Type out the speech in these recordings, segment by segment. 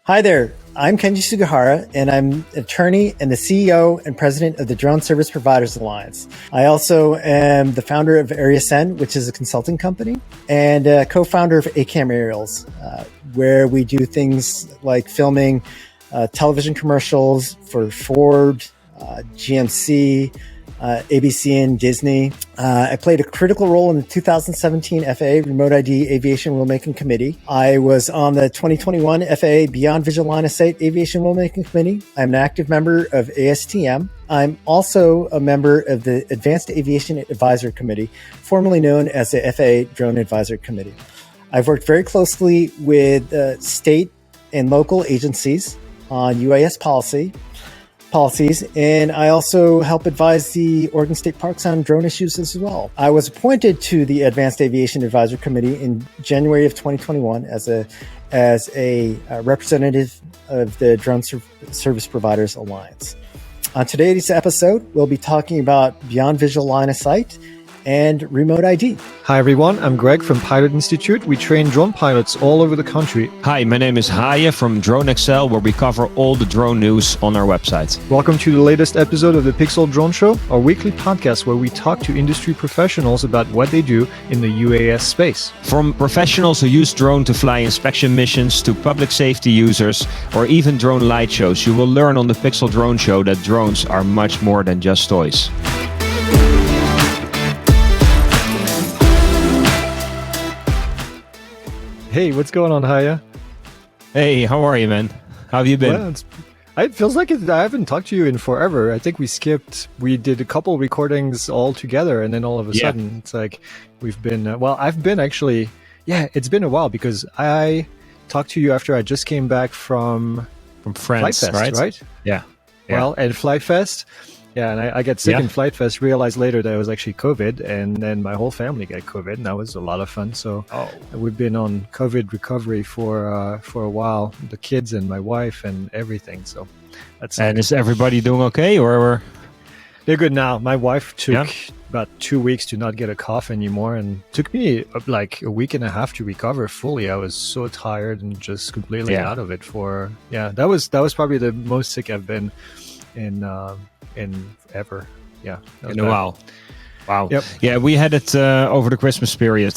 Hi there, I'm Kenji Sugahara, and I'm an attorney and the CEO and president of the Drone Service Providers Alliance. I also am the founder of AreaSend, which is a consulting company, and a co-founder of ACAM Aerials, where we do things like filming television commercials for Ford, GMC, ABC and Disney. I played a critical role in the 2017 FAA Remote ID Aviation Rulemaking Committee. I was on the 2021 FAA Beyond Visual Line of Sight Aviation Rulemaking Committee. I'm an active member of ASTM. I'm also a member of the Advanced Aviation Advisory Committee, formerly known as the FAA Drone Advisory Committee. I've worked very closely with state and local agencies on UAS policies, and I also help advise the Oregon State Parks on drone issues as well. I was appointed to the Advanced Aviation Advisory Committee in January of 2021 as a representative of the Drone Service Providers Alliance. On today's episode, we'll be talking about Beyond Visual Line of Sight and Remote ID. Hi everyone, I'm Greg from Pilot Institute. We train drone pilots all over the country. Hi, my name is Haye from DroneXL, where we cover all the drone news on our website. Welcome to the latest episode of the PiXL Drone Show, our weekly podcast where we talk to industry professionals about what they do in the UAS space. From professionals who use drone to fly inspection missions to public safety users or even drone light shows, you will learn on the PiXL Drone Show that drones are much more than just toys. Hey, what's going on, Haye? Hey, how are you, man? How have you been? Well, it feels like I haven't talked to you in forever. I think we did a couple recordings all together, and then all of a sudden, it's like we've been, I've been actually, it's been a while because I talked to you after I just came back from France, Flight Fest, right? Yeah. Well, at Flight Fest, and I got sick in Flight Fest, realized later that it was actually COVID, and then my whole family got COVID, and that was a lot of fun. So we've been on COVID recovery for a while, the kids and my wife and everything. So that's. And is everybody doing okay, or? They're good now. My wife took about 2 weeks to not get a cough anymore, and took me like a week and a half to recover fully. I was so tired and just completely out of it. That was probably the most sick I've been in ever. In a while. Wow. Yep. Yeah, we had it over the Christmas period.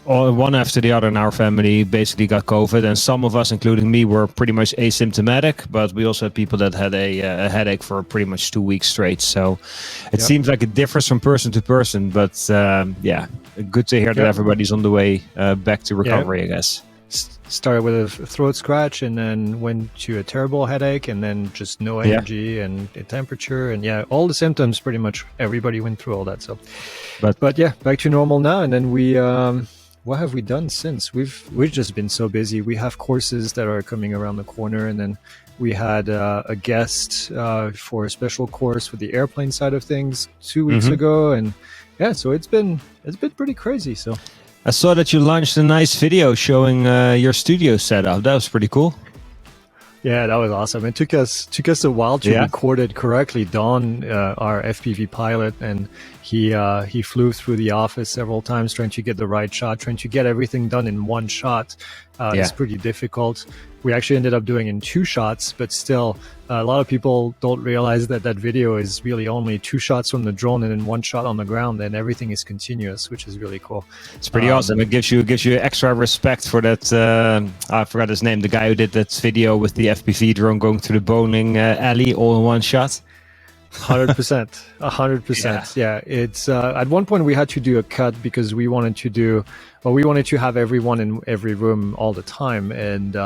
One after the other in our family basically got COVID, and some of us, including me, were pretty much asymptomatic, but we also had people that had a headache for pretty much 2 weeks straight. So it seems like it differs from person to person, but good to hear that everybody's on the way back to recovery, I guess. Started with a throat scratch and then went to a terrible headache and then just no energy and a temperature and all the symptoms. Pretty much everybody went through all that. So, but back to normal now. And then we, what have we done since? We've just been so busy. We have courses that are coming around the corner, and then we had a guest for a special course for the airplane side of things 2 weeks ago, and so it's been pretty crazy. So. I saw that you launched a nice video showing your studio setup. That was pretty cool. Yeah, that was awesome. It took us a while to record it correctly. Don, our FPV pilot, and he flew through the office several times trying to get the right shot, trying to get everything done in one shot. It's pretty difficult. We actually ended up doing in 2 shots, but still, a lot of people don't realize that video is really only 2 shots from the drone and then 1 shot on the ground, and everything is continuous, which is really cool. It's pretty awesome. It gives you extra respect for that. I forgot his name. The guy who did that video with the FPV drone going through the bowling alley all in 1 shot. 100%. Yeah, it's at one point we had to do a cut because we wanted to have everyone in every room all the time, and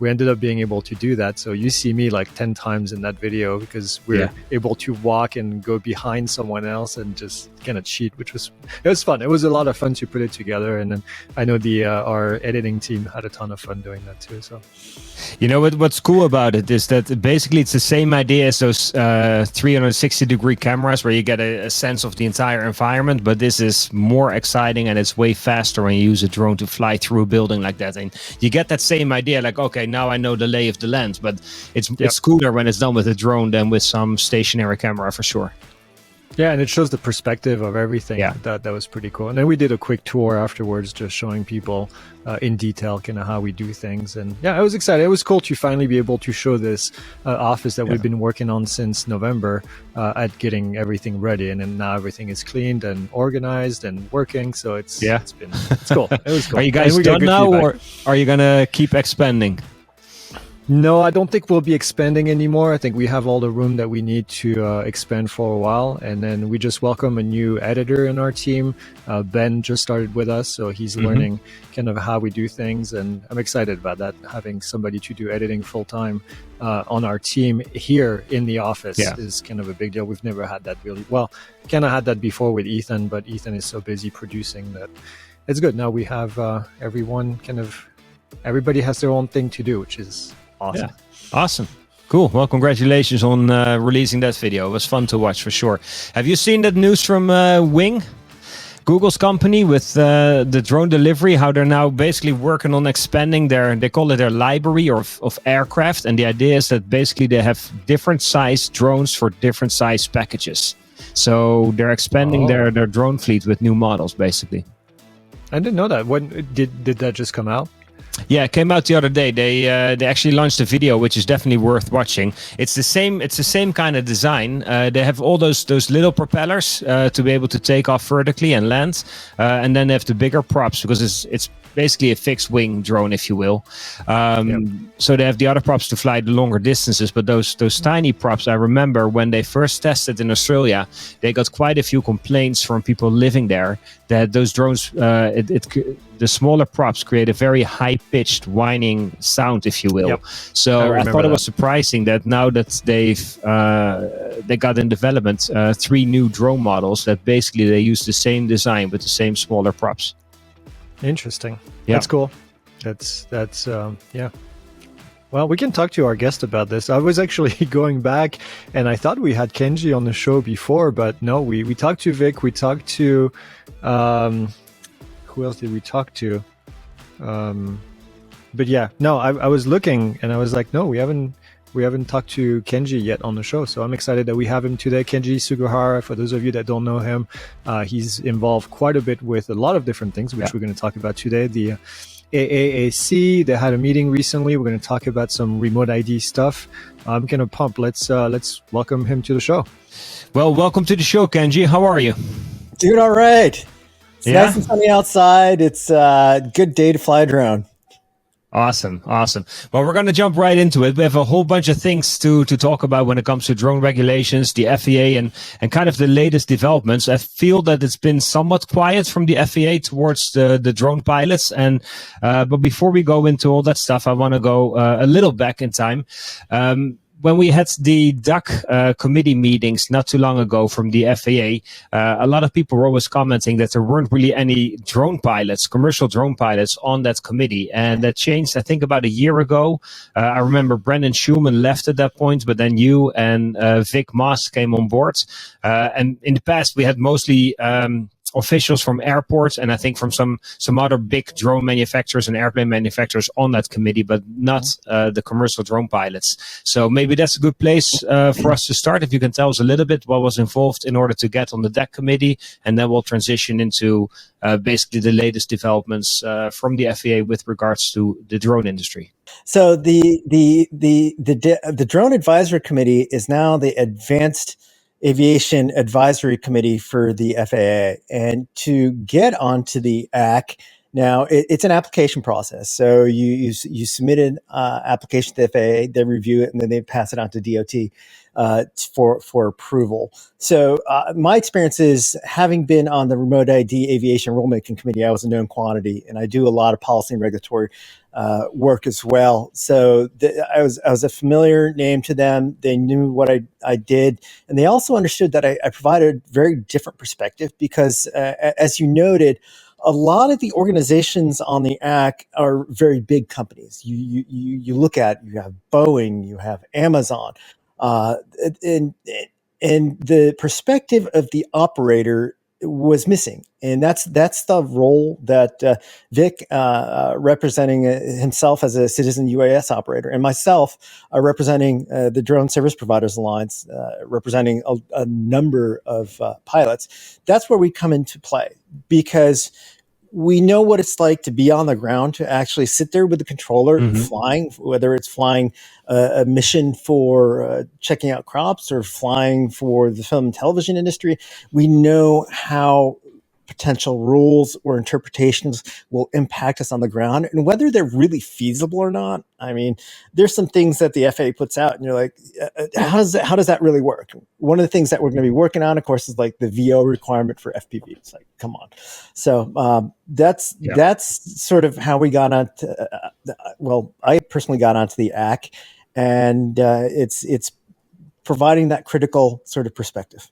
we ended up being able to do that. So you see me like 10 times in that video because we're able to walk and go behind someone else and just kind of cheat, it was fun. It was a lot of fun to put it together, and then I know our editing team had a ton of fun doing that too. So, you know what's cool about it is that basically it's the same idea as those 360-degree cameras where you get a sense of the entire environment, but this is more exciting and it's way faster when you use a drone to fly through a building like that, and you get that same idea like, okay, now I know the lay of the land, but it's cooler when it's done with a drone than with some stationary camera for sure. Yeah, and it shows the perspective of everything. Yeah. That was pretty cool. And then we did a quick tour afterwards, just showing people in detail kind of how we do things. And yeah, I was excited. It was cool to finally be able to show this office that we've been working on since November at getting everything ready. And then now everything is cleaned and organized and working. So it's cool. It was cool. Are you guys done now, or are you gonna keep expanding? No, I don't think we'll be expanding anymore. I think we have all the room that we need to expand for a while. And then we just welcome a new editor in our team. Ben just started with us, so he's learning kind of how we do things. And I'm excited about that, having somebody to do editing full time on our team here in the office is kind of a big deal. We've never had that really. Well, kind of had that before with Ethan, but Ethan is so busy producing that it's good. Now we have everybody has their own thing to do, which is awesome. Yeah. Awesome. Cool. Well, congratulations on releasing that video. It was fun to watch for sure. Have you seen that news from Wing, Google's company, with the drone delivery, how they're now basically working on expanding they call it their library of aircraft. And the idea is that basically they have different size drones for different size packages. So they're expanding their drone fleet with new models, basically. I didn't know that. When did that just come out? Yeah, it came out the other day. They actually launched a video, which is definitely worth watching. It's the same kind of design. They have all those little propellers to be able to take off vertically and land, and then they have the bigger props because it's basically a fixed wing drone, if you will. So they have the other props to fly the longer distances, but those tiny props, I remember when they first tested in Australia, they got quite a few complaints from people living there that those drones, the smaller props create a very high-pitched whining sound, if you will. So I thought it was surprising that now that they got in development 3 new drone models that basically they use the same design with the same smaller props. Interesting. Yeah. That's cool. That's yeah. Well, we can talk to our guest about this. I was actually going back and I thought we had Kenji on the show before, but no, we talked to Vic, we talked to who else did we talk to? But yeah, no, I was looking and I was like, no, we haven't talked to Kenji yet on the show. So I'm excited that we have him today. Kenji Sugahara, for those of you that don't know him, he's involved quite a bit with a lot of different things, which we're going to talk about today. The AAAC, they had a meeting recently. We're going to talk about some remote ID stuff. I'm kind of pumped. Let's welcome him to the show. Well, welcome to the show, Kenji. How are you? Doing all right. It's nice and sunny outside. It's a good day to fly a drone. Awesome. Well, we're going to jump right into it. We have a whole bunch of things to talk about when it comes to drone regulations, the FAA, and kind of the latest developments. I feel that it's been somewhat quiet from the FAA towards the drone pilots. But before we go into all that stuff, I want to go a little back in time. When we had the DAC committee meetings not too long ago from the FAA, a lot of people were always commenting that there weren't really any drone pilots, commercial drone pilots on that committee. And that changed, I think, about a year ago. I remember Brendan Schulman left at that point, but then you and Vic Moss came on board. And in the past, we had mostly officials from airports and I think from some other big drone manufacturers and airplane manufacturers on that committee, but not the commercial drone pilots. So maybe that's a good place for us to start. If you can tell us a little bit what was involved in order to get on the DAC committee, and then we'll transition into basically the latest developments from the FAA with regards to the drone industry. So the Drone Advisory Committee is now the Advanced Aviation Advisory Committee for the FAA. And to get onto the AAC, now it's an application process. So you submit an application to the FAA, they review it, and then they pass it on to DOT for approval. So my experience is, having been on the Remote ID Aviation Rulemaking Committee, I was a known quantity, and I do a lot of policy and regulatory work as well. So I was a familiar name to them. They knew what I did, and they also understood that I provided a very different perspective because, as you noted, a lot of the organizations on the AAC are very big companies. You look at, you have Boeing, you have Amazon, and the perspective of the operator was missing, and that's the role that Vic, representing himself as a citizen UAS operator, and myself, representing the Drone Service Providers Alliance, representing a number of pilots. That's where we come into play, because we know what it's like to be on the ground, to actually sit there with the controller, flying, whether it's flying a mission for checking out crops or flying for the film and television industry. We know how potential rules or interpretations will impact us on the ground, and whether they're really feasible or not. I mean, there's some things that the FAA puts out, and you're like, how does that really work? One of the things that we're going to be working on, of course, is like the VO requirement for FPV. It's like, come on. So that's sort of how we got on to, well, I personally got onto the AAC, and it's providing that critical sort of perspective.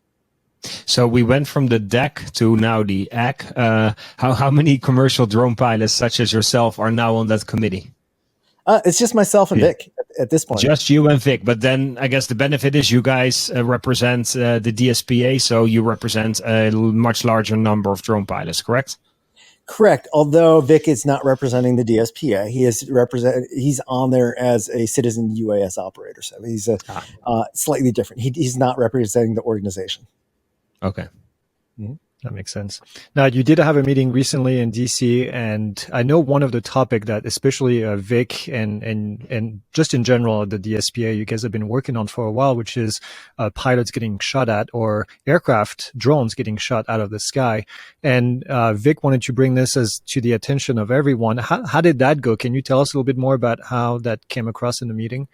So we went from the deck to now the AAC. How many commercial drone pilots such as yourself are now on that committee? It's just myself and Vic at this point. Just you and Vic. But then I guess the benefit is you guys represent the DSPA, so you represent a much larger number of drone pilots, correct? Correct. Although Vic is not representing the DSPA, he's on there as a citizen UAS operator. So he's slightly different. He's not representing the organization. Okay. Mm-hmm. That makes sense. Now, you did have a meeting recently in DC, and I know one of the topic that especially Vic and just in general, the DSPA, you guys have been working on for a while, which is pilots getting shot at, or aircraft, drones getting shot out of the sky. And Vic wanted to bring this to the attention of everyone. How did that go? Can you tell us a little bit more about how that came across in the meeting?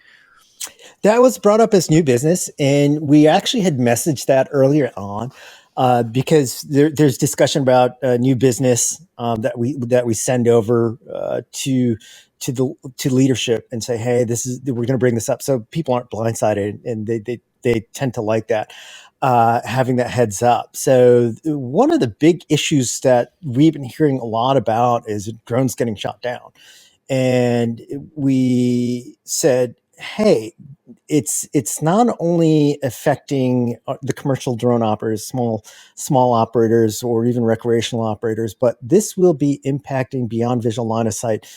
That was brought up as new business, and we actually had messaged that earlier on because there's discussion about new business that we send over to leadership and say, hey, we're going to bring this up, so people aren't blindsided, and they tend to like that, having that heads up. So one of the big issues that we've been hearing a lot about is drones getting shot down, and we said, hey, it's not only affecting the commercial drone operators, small operators, or even recreational operators, but this will be impacting beyond visual line of sight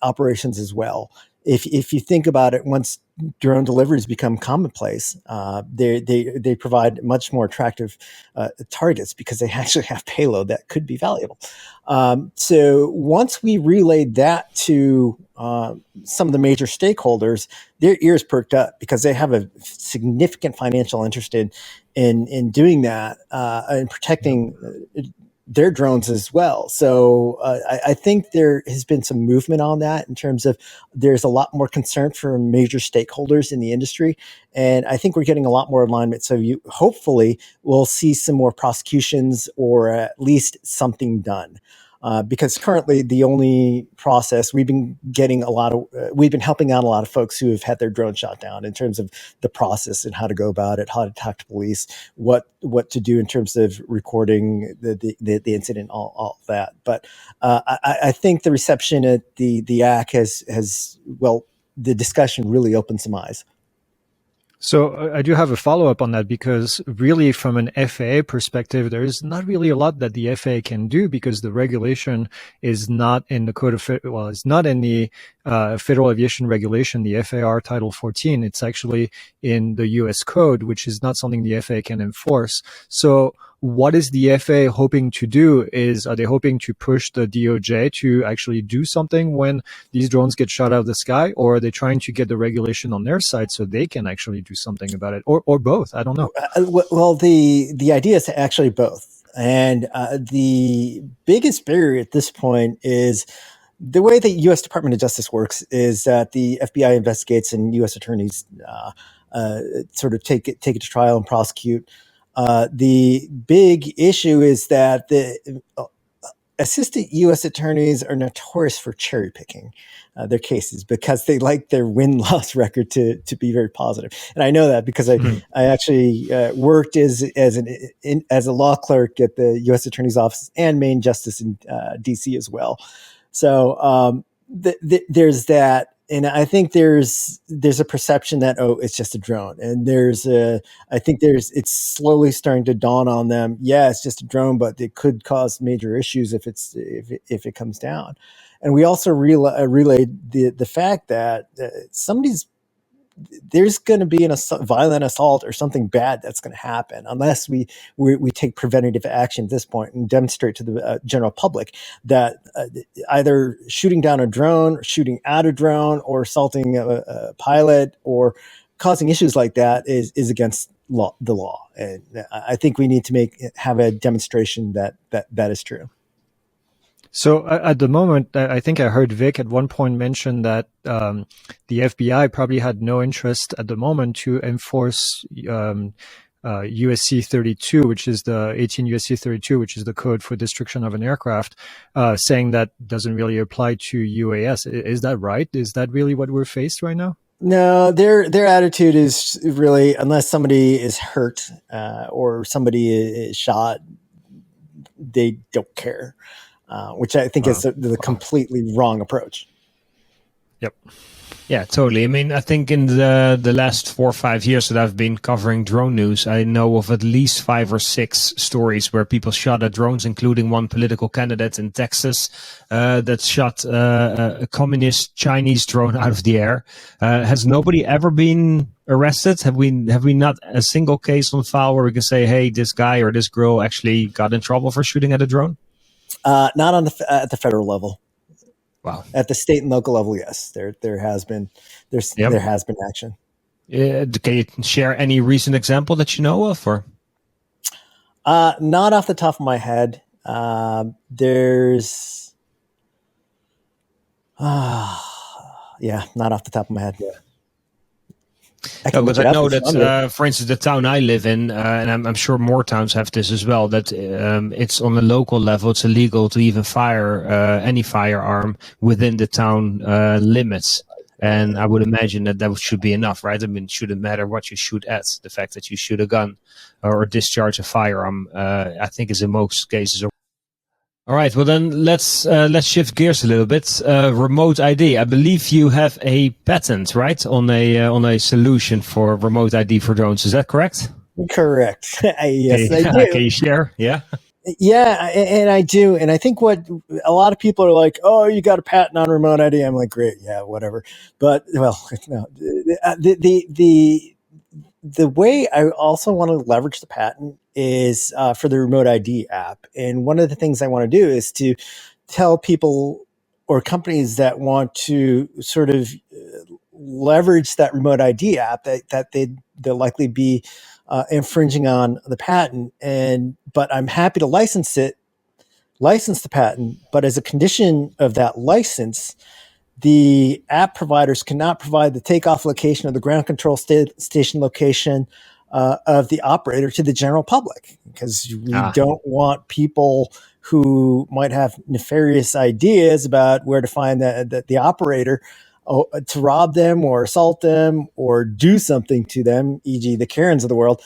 operations as well. If you think about it, once drone deliveries become commonplace, they provide much more attractive targets because they actually have payload that could be valuable. So once we relayed that to some of the major stakeholders, their ears perked up because they have a significant financial interest in doing that and protecting their drones as well. So I think there has been some movement on that in terms of there's a lot more concern for major stakeholders in the industry. And I think we're getting a lot more alignment. So hopefully we'll see some more prosecutions or at least something done. Because currently the only process we've been helping out a lot of folks who have had their drone shot down in terms of the process and how to go about it, how to talk to police, what to do in terms of recording the incident, all that. But I think the reception at the AAC has the discussion really opened some eyes. So I do have a follow-up on that, because really from an FAA perspective, there is not really a lot that the FAA can do, because the regulation is not in the code of, it's not in the Federal Aviation Regulation, the FAR Title 14. It's actually in the U.S. Code, which is not something the FAA can enforce. So what is the FAA hoping to do? Are they hoping to push the DOJ to actually do something when these drones get shot out of the sky, or are they trying to get the regulation on their side so they can actually do something about it, or both? I don't know. Well, the idea is actually both. And the biggest barrier at this point is the way the U.S. Department of Justice works is that the FBI investigates and U.S. attorneys sort of take it to trial and prosecute. The big issue is that the assistant U.S. attorneys are notorious for cherry picking their cases because they like their win-loss record to be very positive. And I know that because I actually worked as a law clerk at the U.S. Attorney's Office and Main Justice in D.C. as well. So there's that and I think there's a perception that, oh, it's just a drone, and it's slowly starting to dawn on them. Yeah, it's just a drone, but it could cause major issues if it comes down. And we also relayed the fact that there's going to be a violent assault or something bad that's going to happen unless we take preventative action at this point and demonstrate to the general public that either shooting down a drone, shooting at a drone, or assaulting a pilot or causing issues like that is against the law. And I think we need to have a demonstration that is true. So at the moment, I think I heard Vic at one point mention that the FBI probably had no interest at the moment to enforce USC 32, which is the 18 USC 32, which is the code for destruction of an aircraft, saying that doesn't really apply to UAS. Is that right? Is that really what we're faced right now? No, their attitude is really, unless somebody is hurt or somebody is shot, they don't care. Which I think is the completely wrong approach. Yep. Yeah, totally. I mean, I think in the last 4 or 5 years that I've been covering drone news, I know of at least 5 or 6 stories where people shot at drones, including one political candidate in Texas that shot a communist Chinese drone out of the air. Has nobody ever been arrested? Have we not a single case on file where we can say, hey, this guy or this girl actually got in trouble for shooting at a drone? Not on at the federal level. Wow. At the state and local level, yes, there has been action. Can you share any recent example that you know of, or? Not off the top of my head. There's, not off the top of my head. Yeah. But I know that, for instance, the town I live in, and I'm sure more towns have this as well, that it's on a local level, it's illegal to even fire any firearm within the town limits. And I would imagine that should be enough, right? I mean, it shouldn't matter what you shoot at. The fact that you shoot a gun or discharge a firearm, I think is in most cases. All right, well then let's shift gears a little bit. Remote ID. I believe you have a patent, right, on a solution for remote ID for drones. Is that correct? Correct. Yes, I do. Can you share? Yeah. Yeah, and I do. And I think what a lot of people are like, oh, you got a patent on remote ID. I'm like, great, yeah, whatever. But well, no, the way I also want to leverage the patent is for the remote ID app. And one of the things I want to do is to tell people or companies that want to sort of leverage that remote ID app that they'll likely be infringing on the patent. But I'm happy to license the patent. But as a condition of that license, the app providers cannot provide the takeoff location or the ground control station location of the operator to the general public, because we don't want people who might have nefarious ideas about where to find the operator to rob them or assault them or do something to them, e.g. the Karens of the world,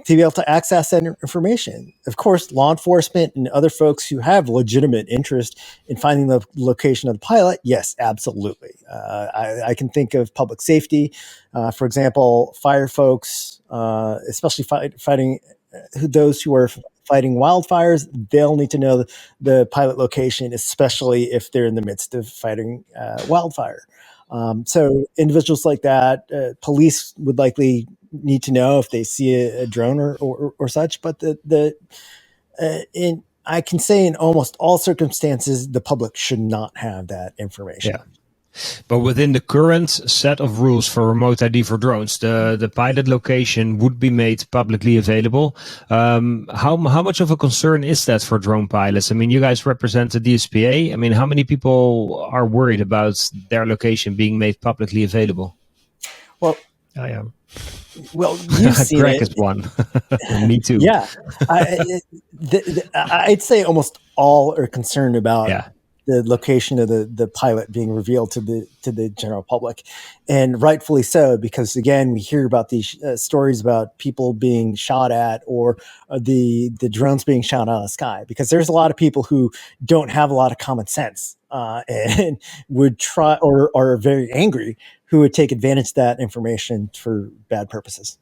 to be able to access that information. Of course, law enforcement and other folks who have legitimate interest in finding the location of the pilot, yes, absolutely. I can think of public safety. For example, fire folks, especially fighting those who are fighting wildfires, they'll need to know the pilot location, especially if they're in the midst of fighting wildfire. So individuals like that, police would likely need to know if they see a drone or such. But I can say in almost all circumstances, the public should not have that information. Yeah. But within the current set of rules for remote ID for drones, the pilot location would be made publicly available. How much of a concern is that for drone pilots? I mean, you guys represent the DSPA. I mean, how many people are worried about their location being made publicly available? Well, I am. Well, you've seen Greg it. is one. Me too. Yeah. I'd say almost all are concerned about the location of the pilot being revealed to the general public, and rightfully so, because again, we hear about these stories about people being shot at, or the drones being shot out of the sky, because there's a lot of people who don't have a lot of common sense and would try, or are very angry, who would take advantage of that information for bad purposes.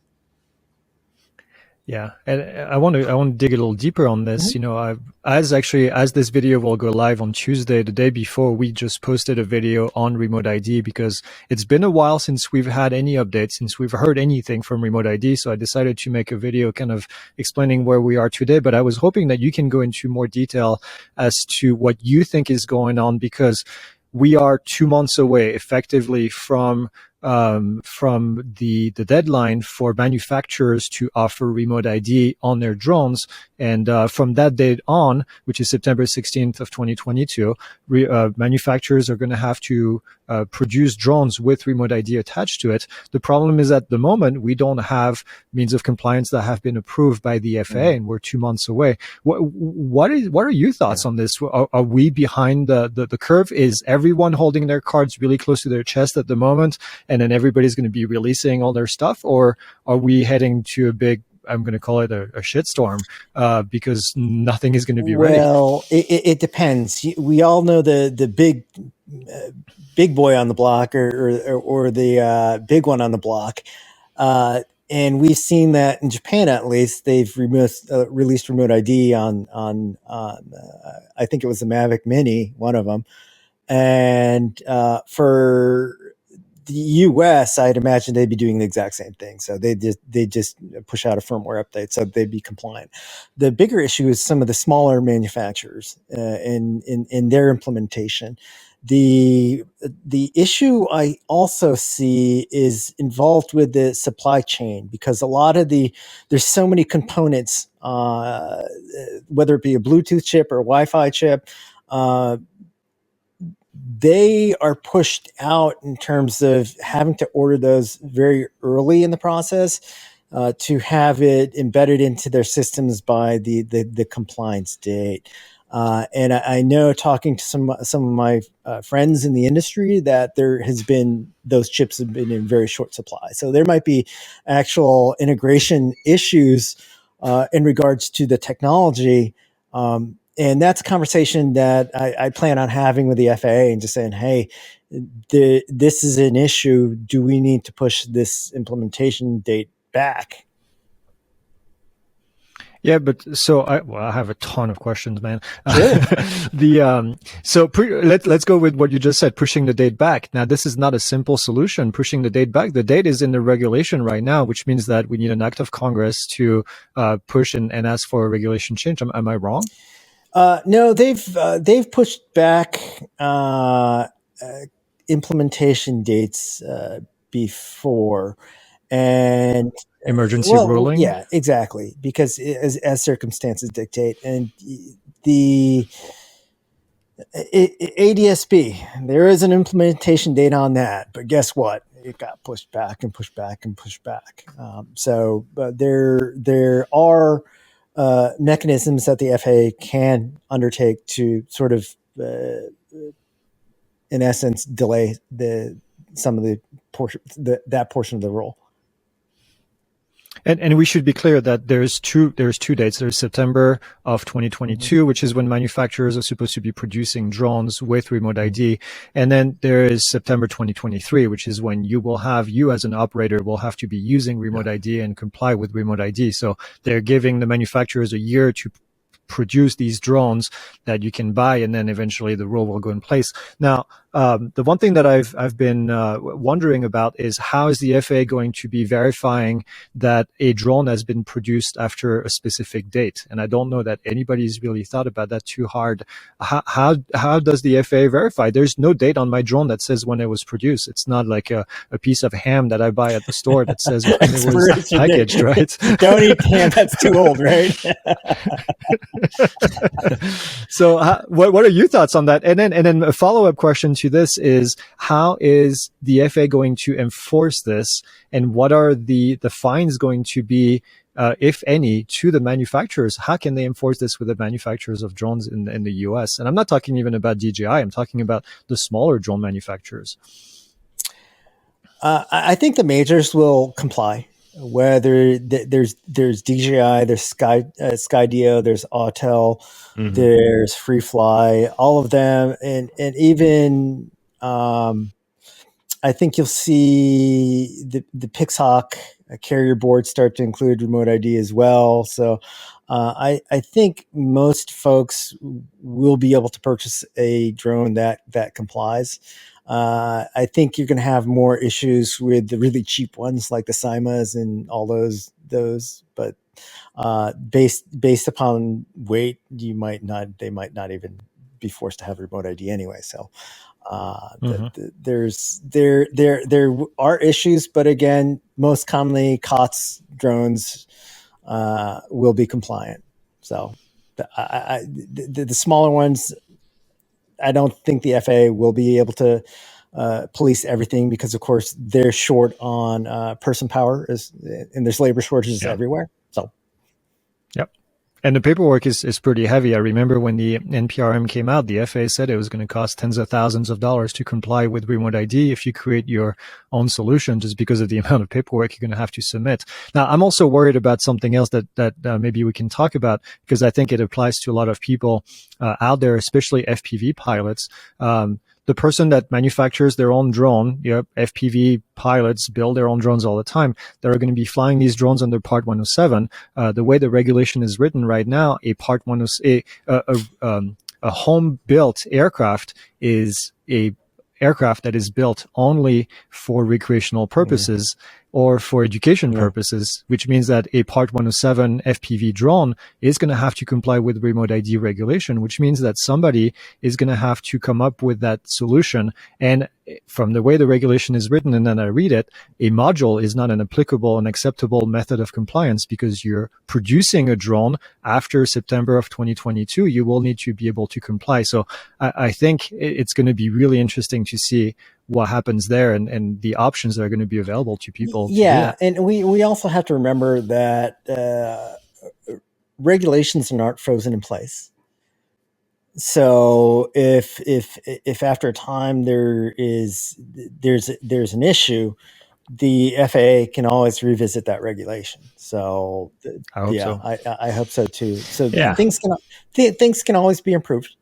Yeah, and I want to dig a little deeper on this. You know, as this video will go live on Tuesday, the day before, we just posted a video on Remote ID, because it's been a while since we've had any updates, since we've heard anything from Remote ID. So I decided to make a video kind of explaining where we are today. But I was hoping that you can go into more detail as to what you think is going on, because we are 2 months away effectively from the deadline for manufacturers to offer Remote ID on their drones. And from that date on, which is September 16th of 2022, manufacturers are going to have to produce drones with Remote ID attached to it. The problem is, at the moment, we don't have means of compliance that have been approved by the FAA, and we're 2 months away. What are your thoughts on this? Are we behind the curve? Is everyone holding their cards really close to their chest at the moment, and then everybody's going to be releasing all their stuff? Or are we heading to a big, I'm going to call it a shitstorm, because nothing is going to be ready? Well, it depends. We all know the big boy on the block, or the big one on the block. And we've seen that in Japan, at least. They've released Remote ID on I think it was the Mavic Mini, one of them. And for the US, I'd imagine they'd be doing the exact same thing. So they just push out a firmware update, so they'd be compliant. The bigger issue is some of the smaller manufacturers in their implementation. The issue I also see is involved with the supply chain, because a lot of there's so many components, whether it be a Bluetooth chip or a Wi-Fi chip, they are pushed out in terms of having to order those very early in the process to have it embedded into their systems by the compliance date. And I know, talking to some of my friends in the industry, that those chips have been in very short supply. So there might be actual integration issues in regards to the technology. And that's a conversation that I plan on having with the FAA, and just saying, hey, this is an issue. Do we need to push this implementation date back? Yeah, but so I have a ton of questions, man. Sure. Let's go with what you just said, pushing the date back. Now, this is not a simple solution, pushing the date back. The date is in the regulation right now, which means that we need an act of Congress to push and ask for a regulation change. Am I wrong? No, they've pushed back implementation dates before, and emergency ruling. Yeah, exactly, because as circumstances dictate. And the ADSB, there is an implementation date on that, but guess what? It got pushed back and pushed back and pushed back. But there are mechanisms that the FAA can undertake to sort of, in essence, delay some of the portion that portion of the rule. And we should be clear that there's two dates. There's September of 2022, which is when manufacturers are supposed to be producing drones with Remote ID. And then there is September 2023, which is when you as an operator will have to be using Remote ID and comply with Remote ID. So they're giving the manufacturers a year to produce these drones that you can buy, and then eventually the rule will go in place. Now, the one thing that I've been wondering about is, how is the FAA going to be verifying that a drone has been produced after a specific date? And I don't know that anybody's really thought about that too hard. How does the FAA verify? There's no date on my drone that says when it was produced. It's not like a piece of ham that I buy at the store that says when it was packaged, right? Don't eat ham, that's too old, right? So what are your thoughts on that? And then a follow-up question to this is, how is the FAA going to enforce this, and what are the fines going to be if any, to the manufacturers? How can they enforce this with the manufacturers of drones in the US? And I'm not talking even about DJI. I'm talking about the smaller drone manufacturers. I think the majors will comply. Whether there's DJI, there's Skydio, there's Autel, there's FreeFly, all of them, and even I think you'll see the PiXHawk carrier board start to include remote ID as well. So I think most folks will be able to purchase a drone that complies. I think you're going to have more issues with the really cheap ones like the Simas and all those, but based upon weight, they might not even be forced to have remote ID anyway. So there are issues, but again, most commonly COTS drones will be compliant. So the smaller ones, I don't think the FAA will be able to police everything because, of course, they're short on person power, and there's labor shortages everywhere. So, yep. And the paperwork is pretty heavy. I remember when the NPRM came out, the FAA said it was going to cost tens of thousands of dollars to comply with remote ID if you create your own solution, just because of the amount of paperwork you're going to have to submit. Now, I'm also worried about something else that maybe we can talk about, because I think it applies to a lot of people out there, especially FPV pilots. The person that manufactures their own drone, FPV pilots build their own drones all the time. They're going to be flying these drones under Part 107. The way the regulation is written right now, a home-built aircraft is a aircraft that is built only for recreational purposes or for education purposes, which means that a Part 107 FPV drone is going to have to comply with remote ID regulation, which means that somebody is going to have to come up with that solution. And from the way the regulation is written, and then I read it, a module is not an applicable and acceptable method of compliance because you're producing a drone after September of 2022. You will need to be able to comply. So I think it's going to be really interesting to see what happens there and the options that are going to be available to people. Yeah. And we also have to remember that regulations are not frozen in place. So if after a time there's an issue, the FAA can always revisit that regulation. So I hope so. I hope so too. So Yeah. things can always be improved.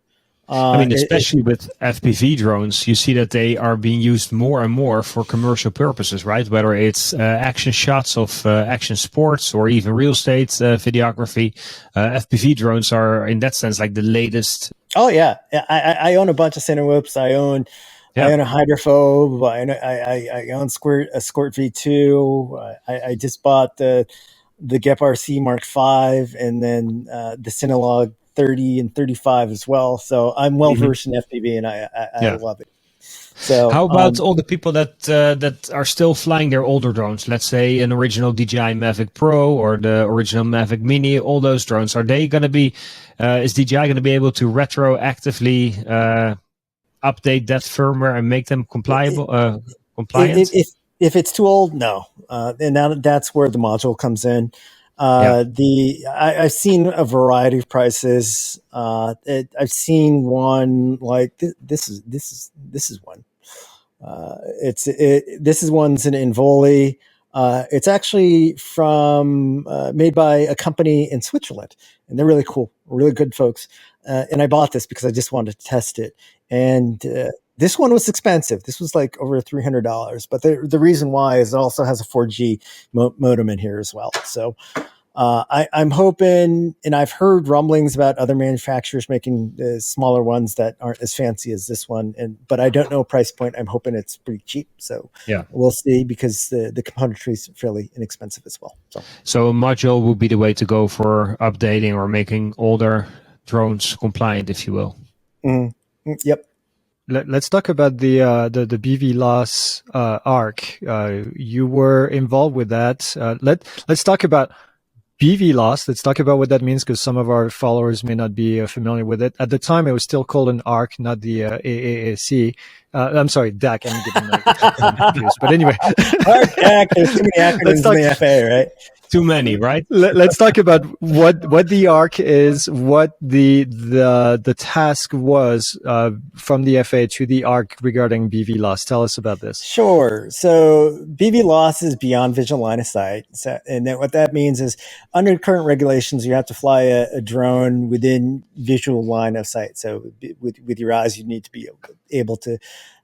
I mean, especially with FPV drones, you see that they are being used more and more for commercial purposes, right? Whether it's action shots of action sports or even real estate videography. FPV drones are, in that sense, like the latest. Oh, yeah. I own a bunch of Cinewhoops. I own a Hydrophobe. I own a Squirt V2. I just bought the Gep RC Mark V and then the Cinelog 30 and 35 as well. So I'm well versed in FPV and I love it. So how about all the people that are still flying their older drones? Let's say an original DJI Mavic Pro or the original Mavic Mini, all those drones. Are they going to be, is DJI going to be able to retroactively update that firmware and make them compliant? If it's too old, no. And now that's where the module comes in. I've seen a variety of prices. I've seen one like this is one. This is one's an Involi. It's actually made by a company in Switzerland, and they're really cool, really good folks. And I bought this because I just wanted to test it. And this one was expensive. This was like over $300. But the reason why is it also has a 4G modem in here as well. So I'm hoping, and I've heard rumblings about other manufacturers making smaller ones that aren't as fancy as this one. But I don't know price point. I'm hoping it's pretty cheap. So we'll see, because the componentry is fairly inexpensive as well. So a module would be the way to go for updating or making older drones compliant, if you will. Mm-hmm. Yep. Let's talk about the BVLOS ARC. You were involved with that. Let's talk about BVLOS. Let's talk about what that means, because some of our followers may not be familiar with it. At the time, it was still called an ARC, not the AAAC. I'm sorry, DAC. I'm getting confused. But anyway, ARC, DAC. There's too many acronyms in the FAA, right? Too many, right? Let's talk about what the ARC is, what the task was from the FAA to the ARC regarding BVLOS. Tell us about this. Sure. So BVLOS is beyond visual line of sight. So, and what that means is under current regulations, you have to fly a drone within visual line of sight. So with your eyes, you need to be able to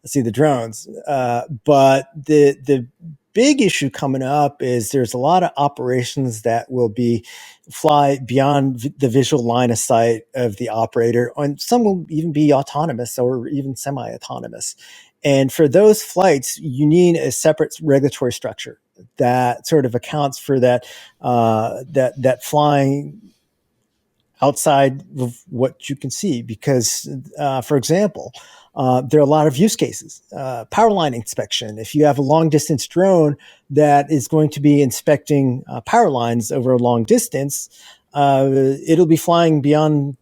see the drones. But the big issue coming up is there's a lot of operations that will be fly beyond the visual line of sight of the operator, and some will even be autonomous or even semi-autonomous. And for those flights, you need a separate regulatory structure that sort of accounts for that that flying outside of what you can see. Because, for example, there are a lot of use cases. Power line inspection. If you have a long distance drone that is going to be inspecting power lines over a long distance, it'll be flying beyond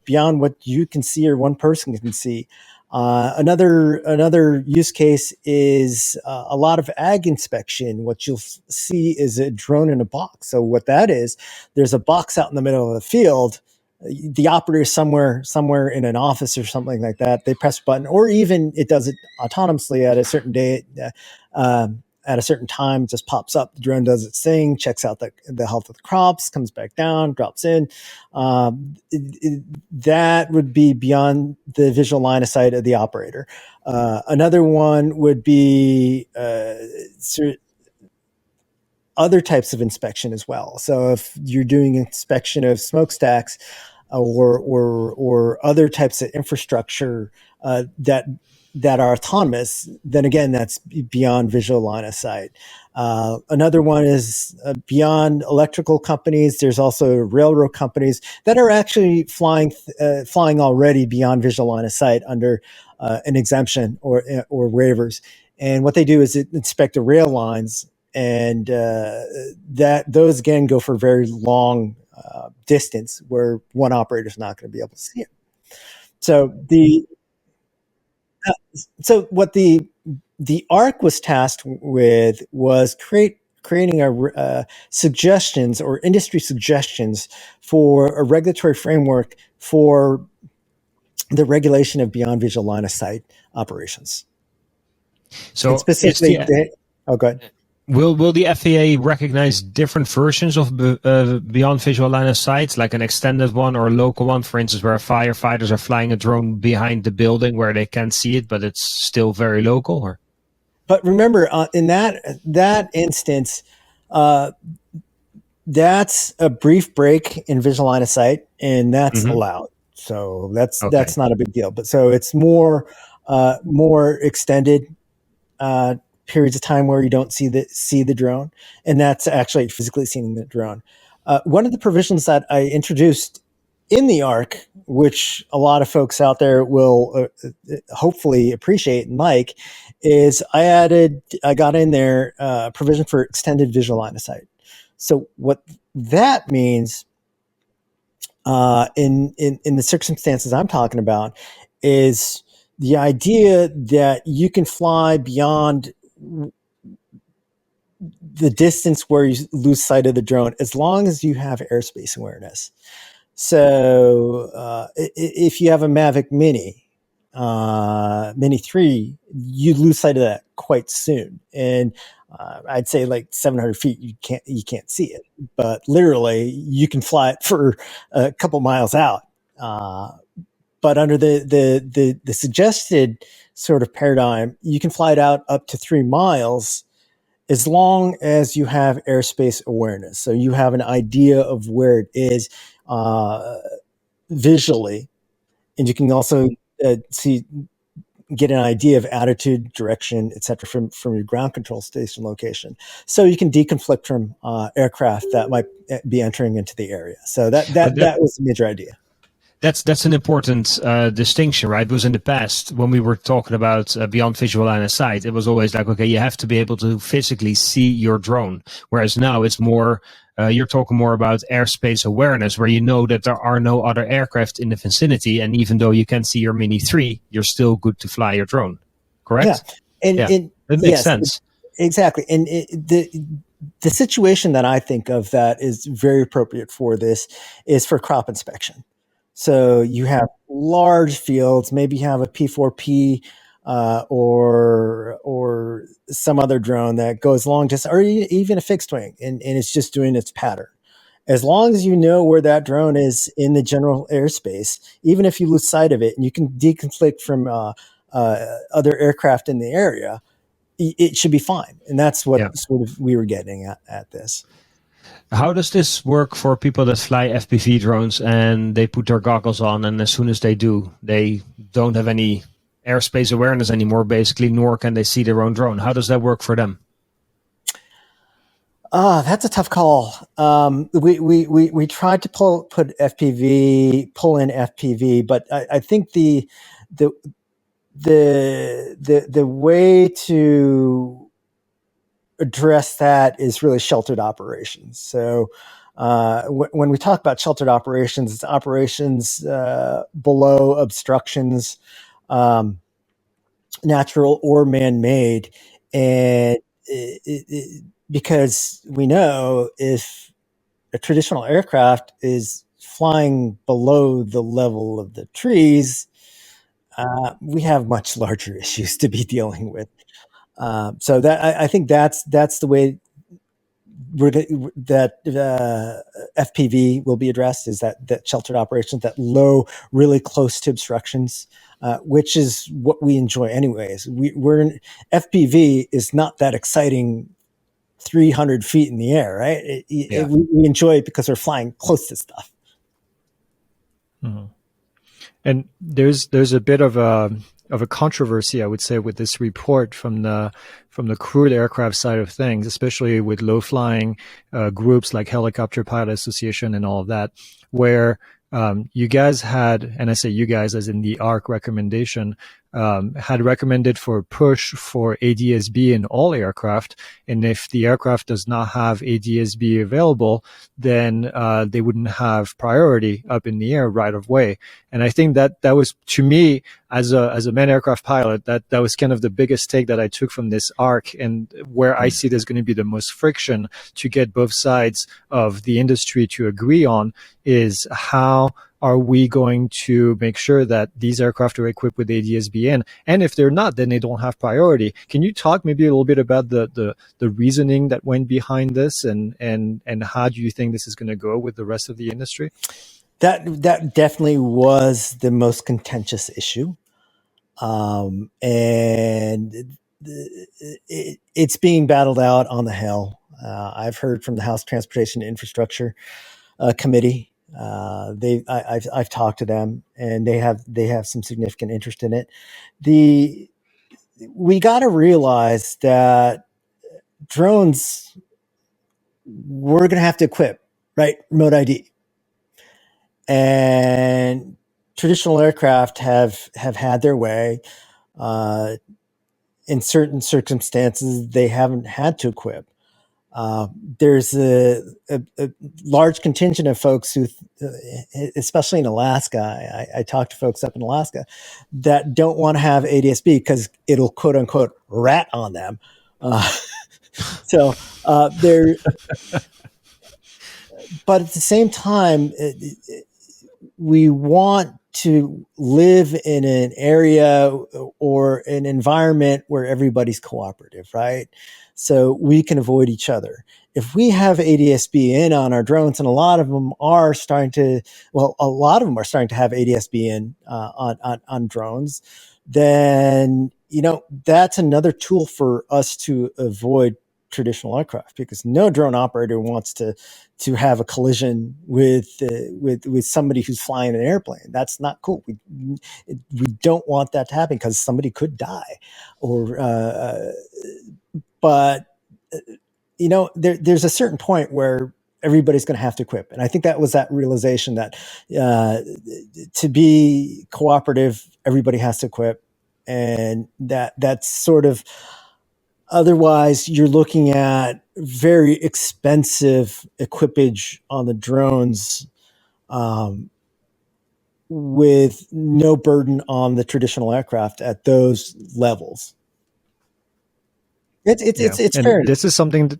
what you can see or one person can see. Another use case is a lot of ag inspection. What you'll see is a drone in a box. So what that is, there's a box out in the middle of the field. The operator is somewhere in an office or something like that. They press a button, or even it does it autonomously at a certain day, at a certain time. It just pops up. The drone does its thing, checks out the health of the crops, comes back down, drops in. That would be beyond the visual line of sight of the operator. Another one would be other types of inspection as well. So if you're doing inspection of smokestacks or other types of infrastructure that are autonomous, then again, that's beyond visual line of sight. Another one is beyond electrical companies. There's also railroad companies that are actually flying already beyond visual line of sight under an exemption or waivers. And what they do is inspect the rail lines, and those again go for very long distance where one operator is not going to be able to see it. So what the ARC was tasked with was creating suggestions or industry suggestions for a regulatory framework for the regulation of beyond visual line of sight operations. So and specifically, go ahead. Will the FAA recognize different versions of beyond visual line of sight, like an extended one or a local one, for instance, where firefighters are flying a drone behind the building where they can't see it, but it's still very local? Or? But remember, in that instance, that's a brief break in visual line of sight, and that's allowed. So that's not a big deal. But so it's more extended periods of time where you don't see the drone, and that's actually physically seeing the drone. One of the provisions that I introduced in the ARC, which a lot of folks out there will hopefully appreciate and like, is I got in there a provision for extended visual line of sight. So what that means in the circumstances I'm talking about is the idea that you can fly beyond the distance where you lose sight of the drone as long as you have airspace awareness. So if you have a Mavic Mini 3, you lose sight of that quite soon. And I'd say like 700 feet, you can't see it, but literally you can fly it for a couple miles out. But under the suggested sort of paradigm, you can fly it out up to 3 miles as long as you have airspace awareness. So you have an idea of where it is visually, and you can also get an idea of attitude, direction, etc. from your ground control station location. So you can deconflict from aircraft that might be entering into the area. So that was the major idea. That's an important distinction, right? Because in the past, when we were talking about beyond visual line of sight, it was always like, okay, you have to be able to physically see your drone. Whereas now it's more, you're talking more about airspace awareness, where you know that there are no other aircraft in the vicinity. And even though you can't see your Mini 3, you're still good to fly your drone. Correct? Yeah. And that makes sense. Exactly. And the situation that I think of that is very appropriate for this is for crop inspection. So you have large fields, maybe you have a P4P or some other drone that goes long distance, or even a fixed wing, and it's just doing its pattern. As long as you know where that drone is in the general airspace, even if you lose sight of it and you can deconflict from other aircraft in the area, it should be fine. And that's what sort of we were getting at this. How does this work for people that fly FPV drones and they put their goggles on, and as soon as they do, they don't have any airspace awareness anymore, basically, nor can they see their own drone? How does that work for them? That's a tough call. We tried to pull in FPV, but I think the way to address that is really sheltered operations. So when we talk about sheltered operations, it's operations below obstructions, natural or man-made, and because we know if a traditional aircraft is flying below the level of the trees, we have much larger issues to be dealing with. So that I think that's the way that FPV will be addressed, is that sheltered operations, that low, really close to obstructions, which is what we enjoy anyways. FPV is not that exciting 300 feet in the air, right? We enjoy it because we're flying close to stuff. Mm-hmm. And there's a bit of a controversy, I would say, with this report from the crewed aircraft side of things, especially with low flying groups like Helicopter Pilot Association and all of that, where you guys had, and I say you guys as in the ARC recommendation, had recommended for push for ADS-B in all aircraft. And if the aircraft does not have ADS-B available, then they wouldn't have priority up in the air right of way. And I think that was, to me, as a manned aircraft pilot, that was kind of the biggest take that I took from this ARC, and where I see there's going to be the most friction to get both sides of the industry to agree on is how are we going to make sure that these aircraft are equipped with ADS-B in? And if they're not, then they don't have priority. Can you talk maybe a little bit about the reasoning that went behind this, and how do you think this is going to go with the rest of the industry? That definitely was the most contentious issue. And it's being battled out on the Hill. I've heard from the House Transportation and Infrastructure Committee. I've talked to them, and they have some significant interest in it. We got to realize that drones, we're going to have to equip, right? Remote ID, and traditional aircraft have had their way. In certain circumstances, they haven't had to equip. There's a large contingent of folks who, especially in Alaska, I talk to folks up in Alaska that don't want to have ADS-B because it'll quote unquote rat on them. But at the same time, we want to live in an area or an environment where everybody's cooperative, right? So we can avoid each other. If we have ADS-B in on our drones, and a lot of them are starting to have ADS-B in on drones, then that's another tool for us to avoid traditional aircraft, because no drone operator wants to have a collision with somebody who's flying an airplane. That's not cool. We don't want that to happen, because somebody could die, but there's a certain point where everybody's going to have to equip, and I think that was that realization that to be cooperative, everybody has to equip, and that's sort of. Otherwise, you're looking at very expensive equipage on the drones, with no burden on the traditional aircraft at those levels. It's fair. This is something that,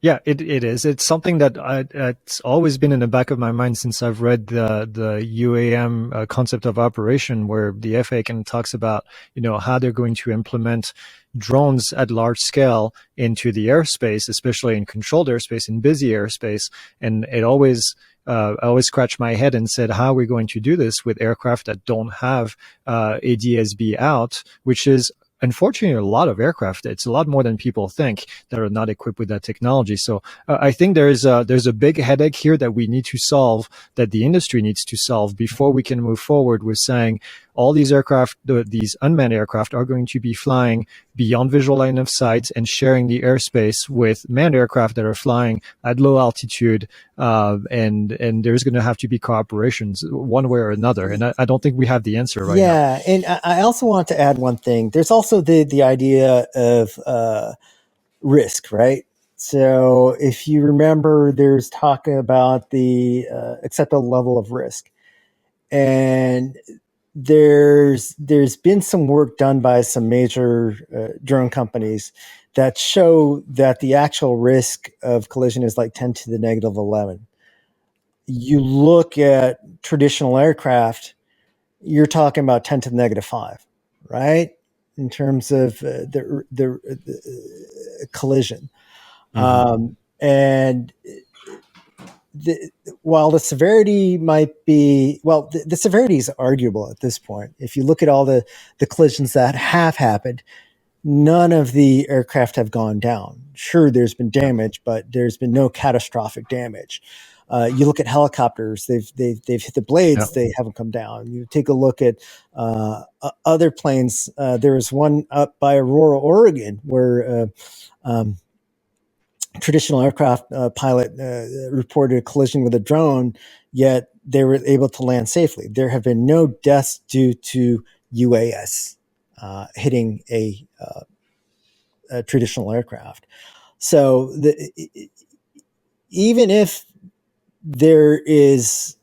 Yeah, it is. It's something that it's always been in the back of my mind since I've read the UAM concept of operation, where the FAA kind of talks about, how they're going to implement drones at large scale into the airspace, especially in controlled airspace, in busy airspace. And I always scratched my head and said, how are we going to do this with aircraft that don't have ADS-B out, which is unfortunately a lot of aircraft. It's a lot more than people think that are not equipped with that technology. So I think there's a big headache here that we need to solve, that the industry needs to solve before we can move forward with saying all these aircraft, these unmanned aircraft, are going to be flying beyond visual line of sight and sharing the airspace with manned aircraft that are flying at low altitude. And there's going to have to be cooperations one way or another. And I don't think we have the answer right now. Yeah. And I also want to add one thing. There's also the idea of risk, right? So if you remember, there's talk about the acceptable level of risk. And there's been some work done by some major drone companies that show that the actual risk of collision is like 10 to the negative 11. You look at traditional aircraft, you're talking about 10 to the negative 5, right? In terms of the collision. And while the severity might be, the severity is arguable at this point. If you look at all the collisions that have happened, none of the aircraft have gone down. Sure, there's been damage, but there's been no catastrophic damage. You look at helicopters; they've hit the blades; they haven't come down. You take a look at other planes. There was one up by Aurora, Oregon, where traditional aircraft pilot reported a collision with a drone, yet they were able to land safely. There have been no deaths due to UAS hitting a traditional aircraft. So even if there is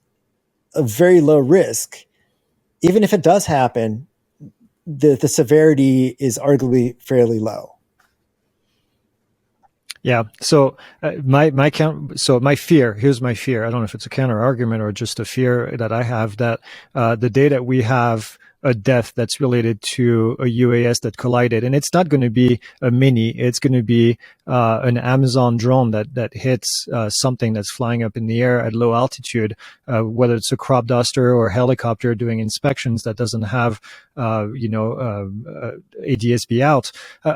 a very low risk, even if it does happen, the severity is arguably fairly low. Yeah. So my fear, here's my fear. I don't know if it's a counter argument or just a fear that I have, that the day that we have a death that's related to a UAS that collided, and it's not going to be a mini, it's going to be an Amazon drone that hits something that's flying up in the air at low altitude, whether it's a crop duster or a helicopter doing inspections that doesn't have ADS-B out.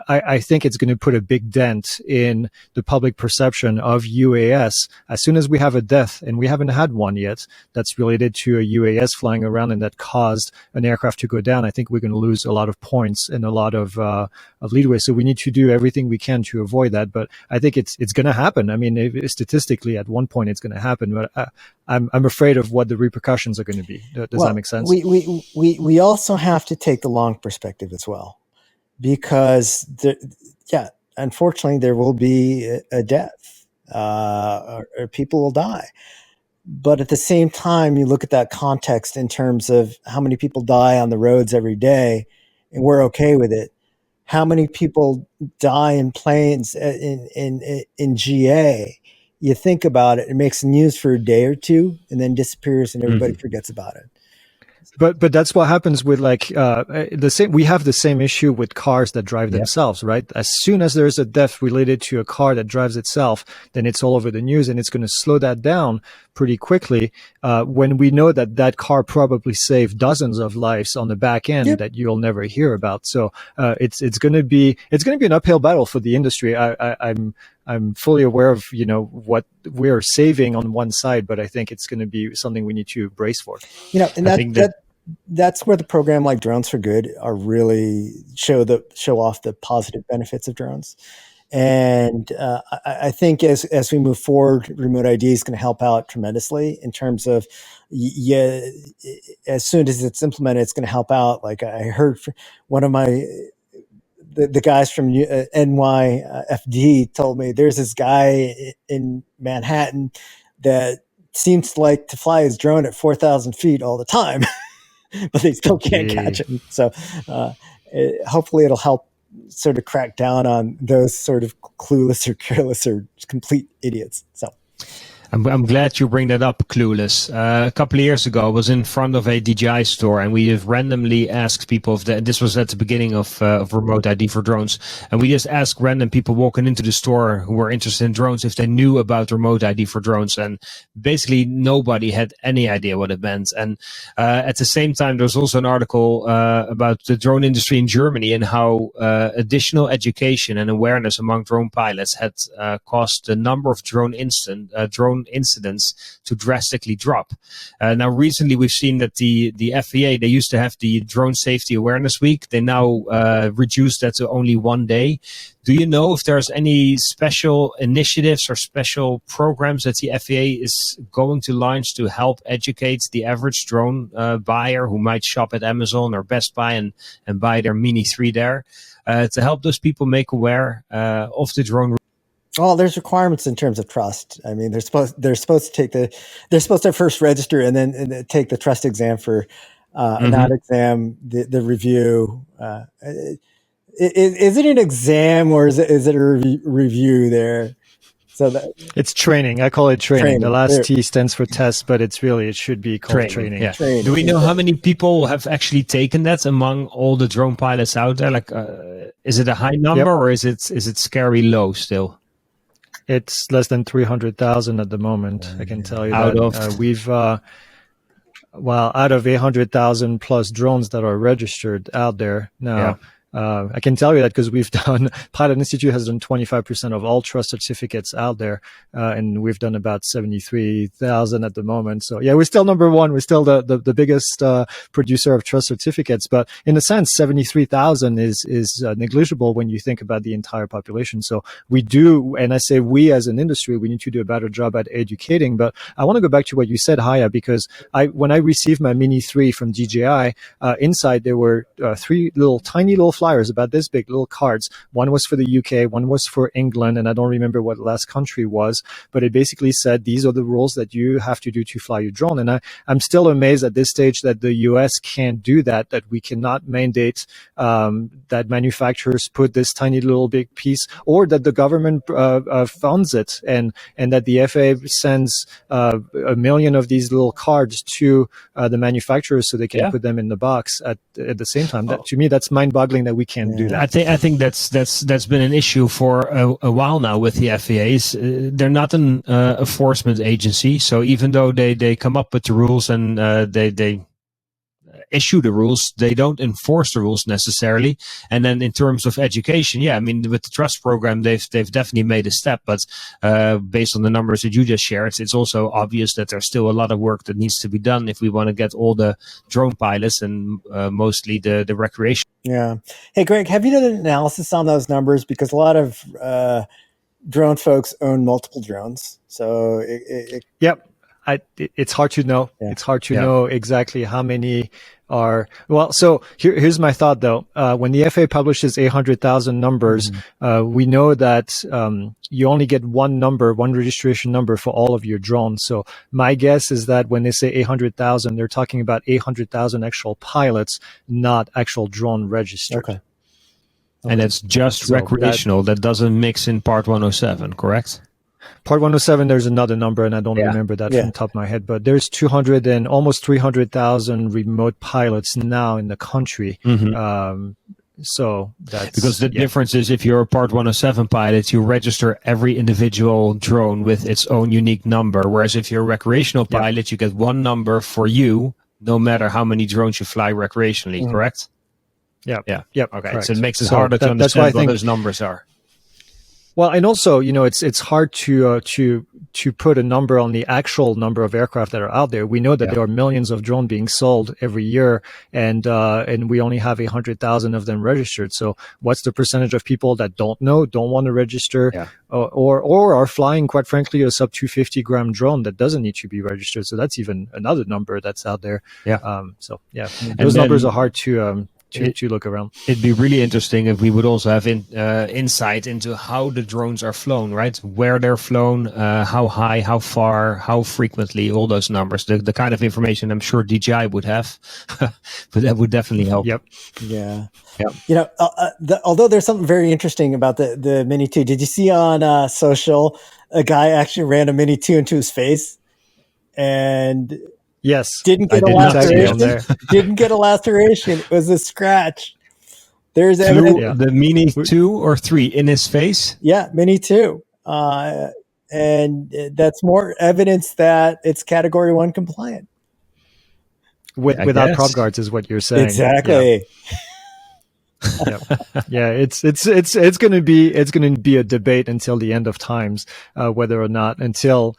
I think it's going to put a big dent in the public perception of UAS. As soon as we have a death, and we haven't had one yet, that's related to a UAS flying around and that caused an aircraft to go down, I think we're going to lose a lot of points and a lot of leadway. So we need to do everything we can to avoid that. But I think it's going to happen. I mean, statistically, at one point, it's going to happen. But I'm afraid of what the repercussions are going to be. Does that make sense? We also have to take the long perspective as well, because unfortunately, there will be a death, or people will die. But at the same time, you look at that context in terms of how many people die on the roads every day, and we're okay with it. How many people die in planes in GA? You think about it, it makes the news for a day or two and then disappears and everybody forgets about it. But that's what happens with the same. We have the same issue with cars that drive themselves, right? As soon as there's a death related to a car that drives itself, then it's all over the news, and it's going to slow that down pretty quickly. When we know that car probably saved dozens of lives on the back end that you'll never hear about. So it's going to be an uphill battle for the industry. I'm fully aware of what we're saving on one side, but I think it's going to be something we need to brace for. And that's where the program like Drones for Good are really show off the positive benefits of drones. And I think as we move forward, remote ID is going to help out tremendously in terms of, as soon as it's implemented, it's going to help out. Like I heard one of the guys from NYFD told me there's this guy in Manhattan that seems like to fly his drone at 4,000 feet all the time, but they still can't catch him. So hopefully it'll help sort of crack down on those sort of clueless or careless or complete idiots. So. I'm glad you bring that up, clueless. A couple of years ago, I was in front of a DJI store, and we just randomly asked people this was at the beginning of remote ID for drones, and we just asked random people walking into the store who were interested in drones if they knew about remote ID for drones, and basically nobody had any idea what it meant. And at the same time, there's also an article about the drone industry in Germany and how additional education and awareness among drone pilots had caused the number of drone incidents to drastically drop. Now, recently we've seen that the FAA, they used to have the Drone Safety Awareness Week. They now reduced that to only one day. Do you know if there's any special initiatives or special programs that the FAA is going to launch to help educate the average drone buyer who might shop at Amazon or Best Buy and buy their Mini 3 there, to help those people make aware of the drone? Well, there's requirements in terms of trust. I mean, they're supposed to first register and then take the trust exam for that exam, the review. Is it an exam or is it a review there? So it's training. I call it training. The last T stands for test, but it should be called training. Yeah. Do we know how many people have actually taken that among all the drone pilots out there? Like, is it a high number or is it scary low still? It's less than 300,000 at the moment. I can tell you we've out of 800,000 plus drones that are registered out there now. Yeah. I can tell you that because Pilot Institute has done 25% of all trust certificates out there, and we've done about 73,000 at the moment. So yeah, we're still number one. We're still the biggest producer of trust certificates. But in a sense, 73,000 is negligible when you think about the entire population. So we do, and I say we as an industry, we need to do a better job at educating. But I want to go back to what you said, Haya, because when I received my Mini 3 from DJI, inside there were three tiny little flyers about this big, little cards. One was for the UK, one was for England, and I don't remember what the last country was, but it basically said these are the rules that you have to do to fly your drone. And I'm still amazed at this stage that the US can't do that we cannot mandate that manufacturers put this tiny little big piece, or that the government funds it, and that the FAA sends 1 million of these little cards to the manufacturers so they can put them in the box at the same time. That, to me, that's mind-boggling that we can't do that. I think that's been an issue for a while now with the FAAs. They're not an enforcement agency, so even though they come up with the rules and they issue the rules, they don't enforce the rules necessarily. And then in terms of education, I mean, with the trust program, they've definitely made a step, but based on the numbers that you just shared, it's also obvious that there's still a lot of work that needs to be done if we want to get all the drone pilots and mostly the recreation. Yeah. Hey, Greg, have you done an analysis on those numbers? Because a lot of drone folks own multiple drones. So it's hard to know. Yeah. It's hard to know exactly how many are. Well, so here's my thought though. When the FAA publishes 800,000 numbers, we know that you only get one registration number for all of your drones. So my guess is that when they say 800,000, they're talking about 800,000 actual pilots, not actual drone registered. Okay. And it's just recreational. That doesn't mix in Part 107, correct? Part 107, there's another number, and I don't remember that from the top of my head, but there's 200 and almost 300,000 remote pilots now in the country. So that's because the difference is if you're a Part 107 pilot, you register every individual drone with its own unique number. Whereas if you're a recreational pilot, you get one number for you, no matter how many drones you fly recreationally, correct? Yeah. Okay. Correct. So it makes it harder to understand what those numbers are. Well, and also, it's hard to put a number on the actual number of aircraft that are out there. We know that there are millions of drones being sold every year, and we only have 100,000 of them registered. So, what's the percentage of people that don't want to register, or are flying, quite frankly, a sub 250 gram drone that doesn't need to be registered? So that's even another number that's out there. Yeah. Those numbers are hard to to look around. It'd be really interesting if we would also have insight into how the drones are flown, right? Where they're flown, how high, how far, how frequently, all those numbers. The kind of information I'm sure DJI would have, but that would definitely help. Yep. Yeah. Yep. You know, although there's something very interesting about the Mini 2. Did you see on social a guy actually ran a Mini 2 into his face and yes, didn't get a laceration? Didn't get a laceration. It was a scratch. There's evidence. The Mini 2 or 3 in his face? Yeah, Mini 2. And that's more evidence that it's Category 1 compliant. Without prop guards is what you're saying. Exactly. Yeah, it's going to be a debate until the end of times, whether or not until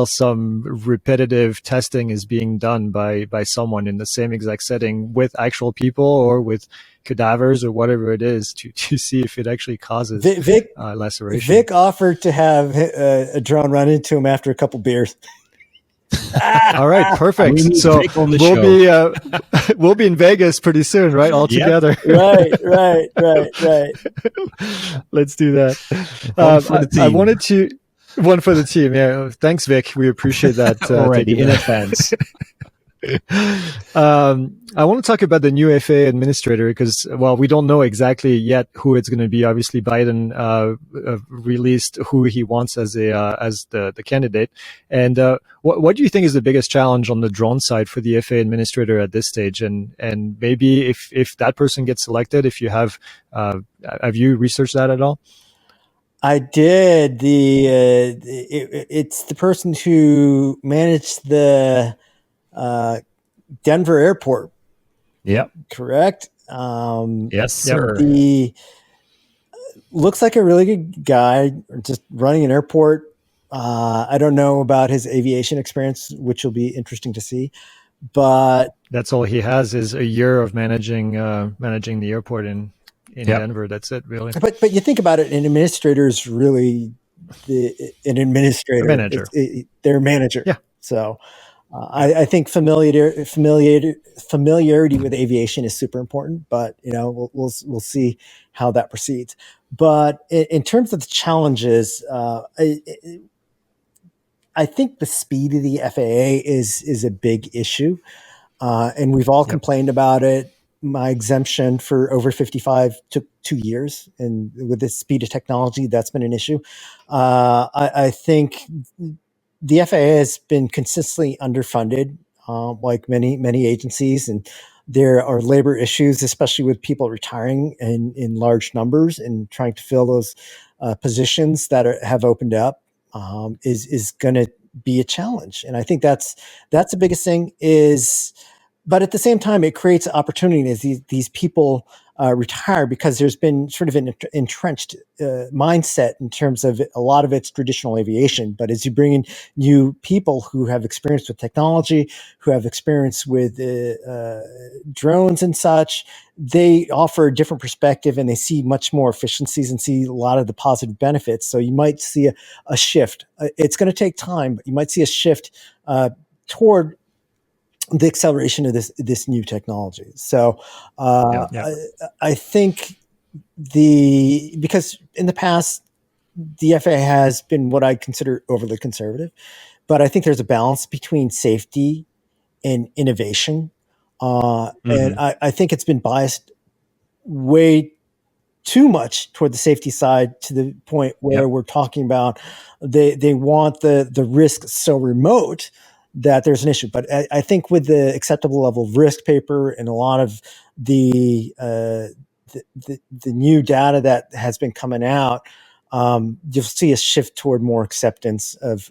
some repetitive testing is being done by someone in the same exact setting with actual people or with cadavers or whatever it is to see if it actually causes laceration. Vic offered to have a drone run into him after a couple beers. All right, perfect. So we'll be in Vegas pretty soon, right? All together. Right. Let's do that. I wanted to one for the team. Yeah, thanks, Vic. We appreciate that already in advance. I want to talk about the new FAA administrator because, well, we don't know exactly yet who it's going to be. Obviously, Biden released who he wants as the candidate. And what do you think is the biggest challenge on the drone side for the FAA administrator at this stage? And maybe if that person gets selected, if you have you researched that at all? I did. It's the person who managed the Denver airport. Yep. Correct. Yes, sir. He looks like a really good guy, just running an airport. I don't know about his aviation experience, which will be interesting to see. But that's all he has is a year of managing the airport in Denver. That's it, really. But you think about it, an administrator is really an administrator. A manager. They're a manager. Yeah. So I think familiarity with aviation is super important. But we'll see how that proceeds. But in terms of the challenges, I think the speed of the FAA is a big issue, and we've all complained about it. My exemption for over 55 took 2 years, and with the speed of technology, that's been an issue. I think the FAA has been consistently underfunded, like many agencies, and there are labor issues, especially with people retiring in large numbers, and trying to fill those positions that have opened up is going to be a challenge. And I think that's the biggest thing but at the same time, it creates opportunity as these people retire, because there's been sort of an entrenched mindset in terms of a lot of it's traditional aviation. But as you bring in new people who have experience with technology, who have experience with drones and such, they offer a different perspective, and they see much more efficiencies and see a lot of the positive benefits. So you might see a shift. It's going to take time, but you might see a shift toward the acceleration of this new technology. So I think because in the past, the FAA has been what I consider overly conservative, but I think there's a balance between safety and innovation. And I think it's been biased way too much toward the safety side, to the point where we're talking about they want the risk so remote that there's an issue. But I think with the acceptable level of risk paper and a lot of the new data that has been coming out, you'll see a shift toward more acceptance of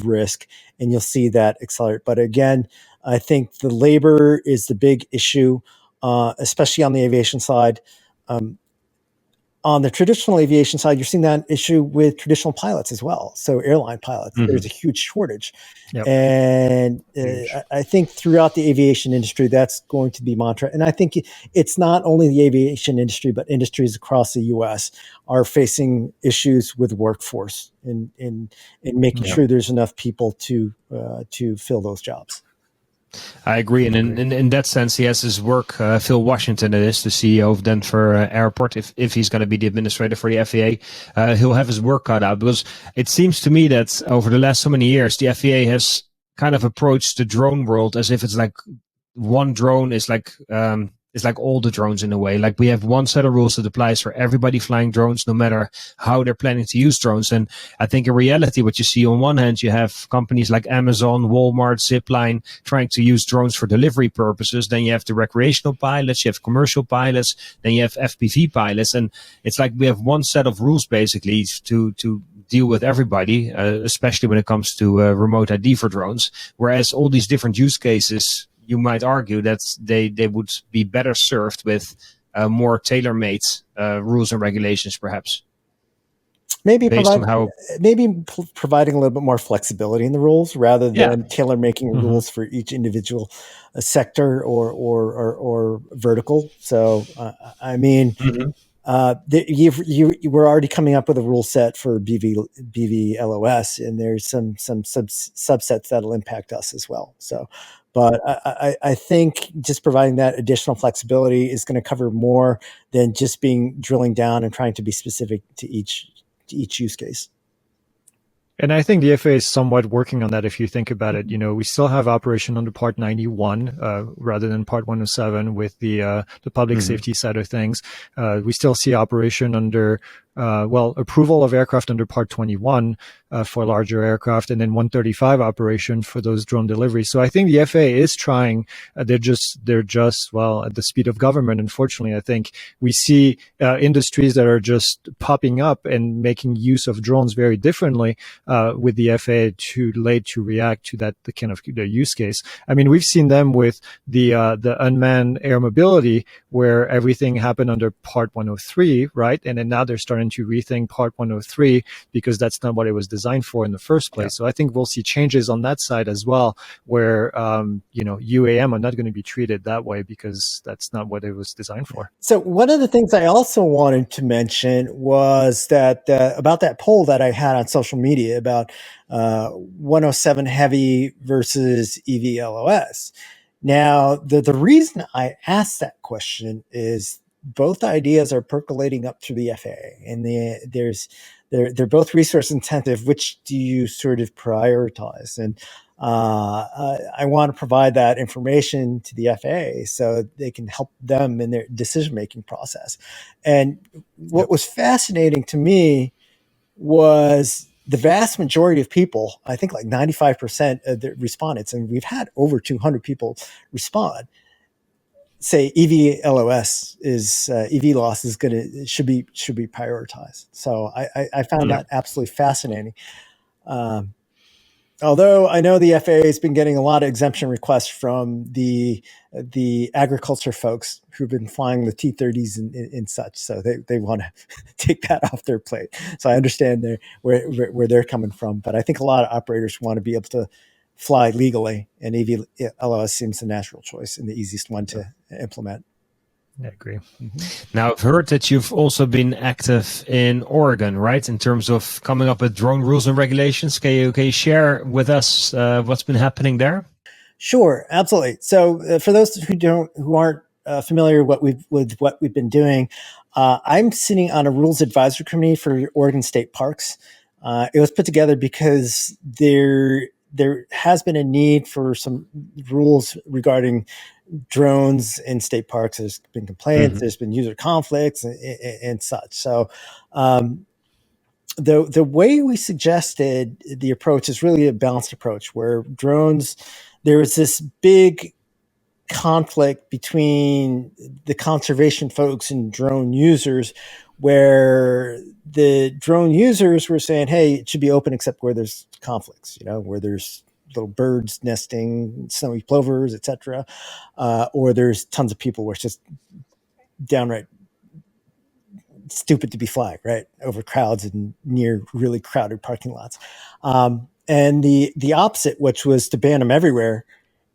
risk, and you'll see that accelerate. But again, I think the labor is the big issue, especially on the aviation side. On the traditional aviation side, you're seeing that issue with traditional pilots as well. So airline pilots, there's a huge shortage. And I think throughout the aviation industry, that's going to be mantra. And I think it's not only the aviation industry, but industries across the U.S. are facing issues with workforce and making sure there's enough people to fill those jobs. I agree, and in that sense, he has his work. Phil Washington, it is the CEO of Denver Airport. If he's going to be the administrator for the FAA, he'll have his work cut out, because it seems to me that over the last so many years, the FAA has kind of approached the drone world as if it's like one drone is like all the drones in a way. Like we have one set of rules that applies for everybody flying drones, no matter how they're planning to use drones. And I think in reality, what you see on one hand, you have companies like Amazon, Walmart, Zipline trying to use drones for delivery purposes. Then you have the recreational pilots, you have commercial pilots, then you have FPV pilots. And it's like we have one set of rules basically to deal with everybody, especially when it comes to remote ID for drones. Whereas all these different use cases, you might argue that they would be better served with more tailor-made rules and regulations, perhaps. Maybe providing a little bit more flexibility in the rules rather than tailor-making rules for each individual sector or vertical. So, I mean, you were already coming up with a rule set for BVLOS, and there's some subsets that'll impact us as well. So, but I think just providing that additional flexibility is going to cover more than just drilling down and trying to be specific to each use case. And I think the FAA is somewhat working on that. If you think about it, we still have operation under Part 91 rather than Part 107 with the public safety side of things. We still see operation under approval of aircraft under Part 21 for larger aircraft, and then 135 operation for those drone deliveries. So I think the FAA is trying. They're just at the speed of government. Unfortunately, I think we see industries that are just popping up and making use of drones very differently with the FAA too late to react to the kind of the use case. I mean, we've seen them with the unmanned air mobility, where everything happened under Part 103, right? And then now they're starting to rethink Part 103 because that's not what it was designed for in the first place. So I think we'll see changes on that side as well, where UAM are not going to be treated that way because that's not what it was designed for. So one of the things I also wanted to mention was that about that poll that I had on social media about 107 heavy versus EVLOS. Now, the reason I asked that question is both ideas are percolating up through the FAA, and they're both resource intensive. Which do you sort of prioritize? And I want to provide that information to the FAA so they can help them in their decision-making process. And what was fascinating to me was the vast majority of people, I think like 95% of the respondents, and we've had over 200 people respond, say EVLOS should be prioritized. So I found that absolutely fascinating. Although I know the FAA has been getting a lot of exemption requests from the agriculture folks who've been flying the T-30s and such, so they want to take that off their plate. So I understand where they're coming from, but I think a lot of operators want to be able to fly legally, and EVLOS seems the natural choice and the easiest one to implement. I agree. Now, I've heard that you've also been active in Oregon, right? In terms of coming up with drone rules and regulations. Can you share with us what's been happening there? Sure, absolutely. So for those who aren't familiar with what we've been doing, I'm sitting on a rules advisory committee for Oregon State Parks. It was put together because there has been a need for some rules regarding drones in state parks. There's been complaints, there's been user conflicts and such. So the way we suggested the approach is really a balanced approach where drones, there is this big conflict between the conservation folks and drone users, where the drone users were saying, hey, it should be open except where there's conflicts, where there's little birds nesting, snowy plovers, etc., or there's tons of people where it's just downright stupid to be flying, right, over crowds and near really crowded parking lots. And the opposite, which was to ban them everywhere,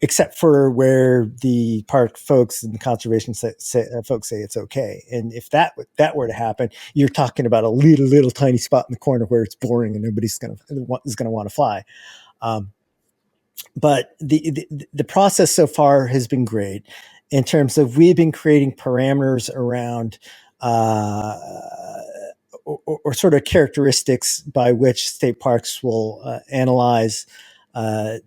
except for where the park folks and the conservation folks say it's okay. And if that were to happen, you're talking about a little tiny spot in the corner where it's boring and nobody's is going to want to fly. but the process so far has been great in terms of we've been creating parameters around or sort of characteristics by which state parks will analyze a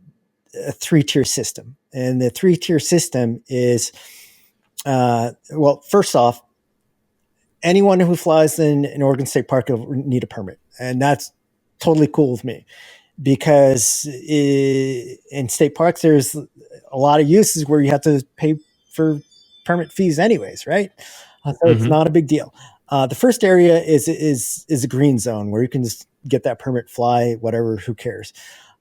3-tier system. And the 3-tier system is, well, first off, anyone who flies in an Oregon State Park will need a permit. And that's totally cool with me, because in state parks, there's a lot of uses where you have to pay for permit fees anyways, right? So it's not a big deal. The first area is a green zone where you can just get that permit, fly, whatever, who cares.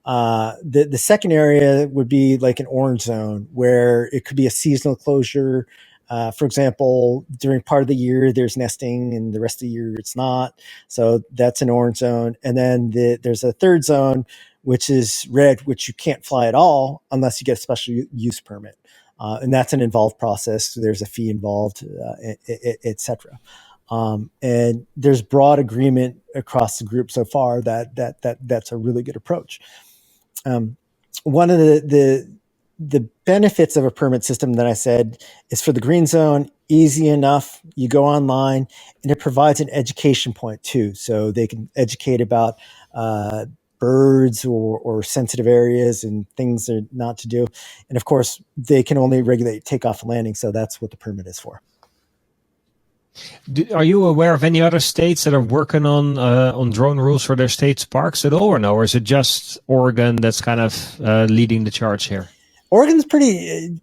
The second area would be like an orange zone where it could be a seasonal closure. For example, during part of the year, there's nesting and the rest of the year it's not. So that's an orange zone. And then there's a third zone, which is red, which you can't fly at all unless you get a special use permit. And that's an involved process. So there's a fee involved, et cetera. And there's broad agreement across the group so far that's a really good approach. One of the benefits of a permit system that I said is for the green zone, easy enough. You go online and it provides an education point too. So they can educate about birds or sensitive areas and things that are not to do. And of course, they can only regulate takeoff and landing. So that's what the permit is for. Are you aware of any other states that are working on drone rules for their state's parks at all, or no? Or is it just Oregon that's kind of leading the charge here? Oregon's pretty.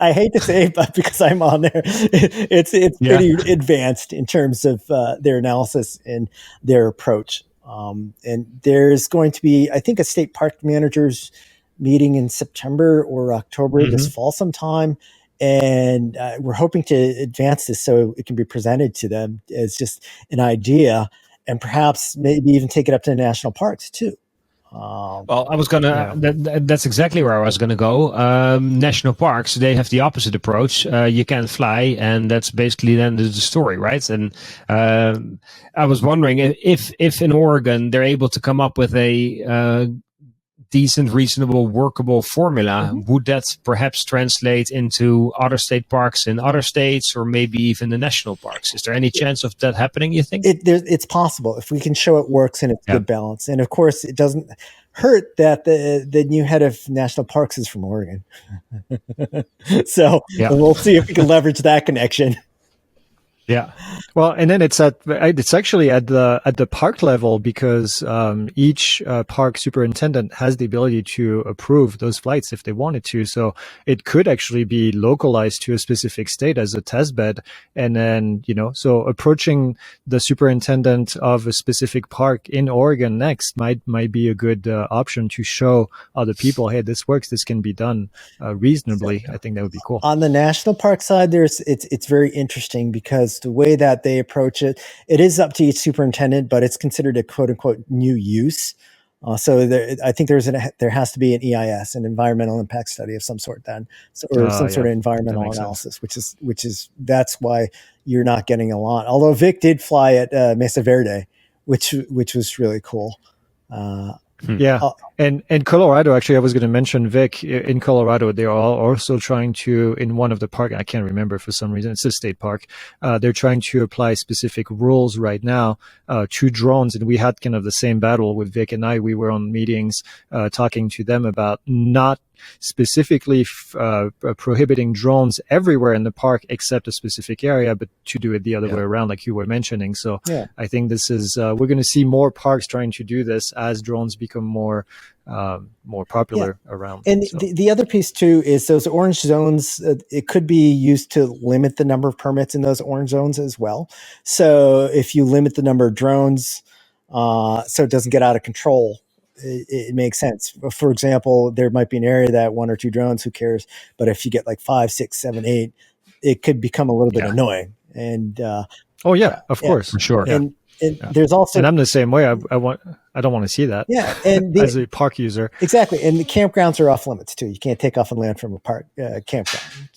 I hate to say it, but because I'm on there, it's pretty advanced in terms of their analysis and their approach. And there's going to be, I think, a state park managers meeting in September or October this fall sometime. And we're hoping to advance this so it can be presented to them as just an idea, and perhaps maybe even take it up to the national parks too. Well, I was gonna. That's exactly where I was gonna go. National parks, they have the opposite approach. You can't fly, and that's basically then the story, right? And I was wondering if in Oregon they're able to come up with a decent, reasonable, workable formula, would that perhaps translate into other state parks in other states, or maybe even the national parks? Is there any chance of that happening, you think? It's possible if we can show it works and it's good balance. And of course, it doesn't hurt that the new head of national parks is from Oregon. So we'll see if we can leverage that connection. Yeah. Well, and then it's actually at the park level, because each park superintendent has the ability to approve those flights if they wanted to. So it could actually be localized to a specific state as a test bed. And then, so approaching the superintendent of a specific park in Oregon next might be a good option to show other people, hey, this works, this can be done reasonably. I think that would be cool. On the national park side, it's very interesting because the way that they approach it is up to each superintendent, but it's considered a quote unquote new use. So I think there has to be an EIS, an environmental impact study of some sort then, or some sort of environmental analysis, which is that's why you're not getting a lot. Although Vic did fly at Mesa Verde, which was really cool. And Colorado, actually, I was going to mention Vic. In Colorado, they are also trying to, in one of the park, I can't remember for some reason, it's a state park, they're trying to apply specific rules right now to drones. And we had kind of the same battle with Vic and I. We were on meetings talking to them about not specifically prohibiting drones everywhere in the park except a specific area, but to do it the other way around, like you were mentioning. So I think this is we're going to see more parks trying to do this as drones become more popular around. And the other piece too is those orange zones. It could be used to limit the number of permits in those orange zones as well. So if you limit the number of drones, so it doesn't get out of control, it makes sense. For example, there might be an area that 1 or 2 drones, who cares? But if you get like 5, 6, 7, 8, it could become a little bit annoying. And of course, for sure. And there's also, and I'm the same way. I don't want to see that. Yeah, and as a park user, exactly. And the campgrounds are off limits too. You can't take off and land from a park campground.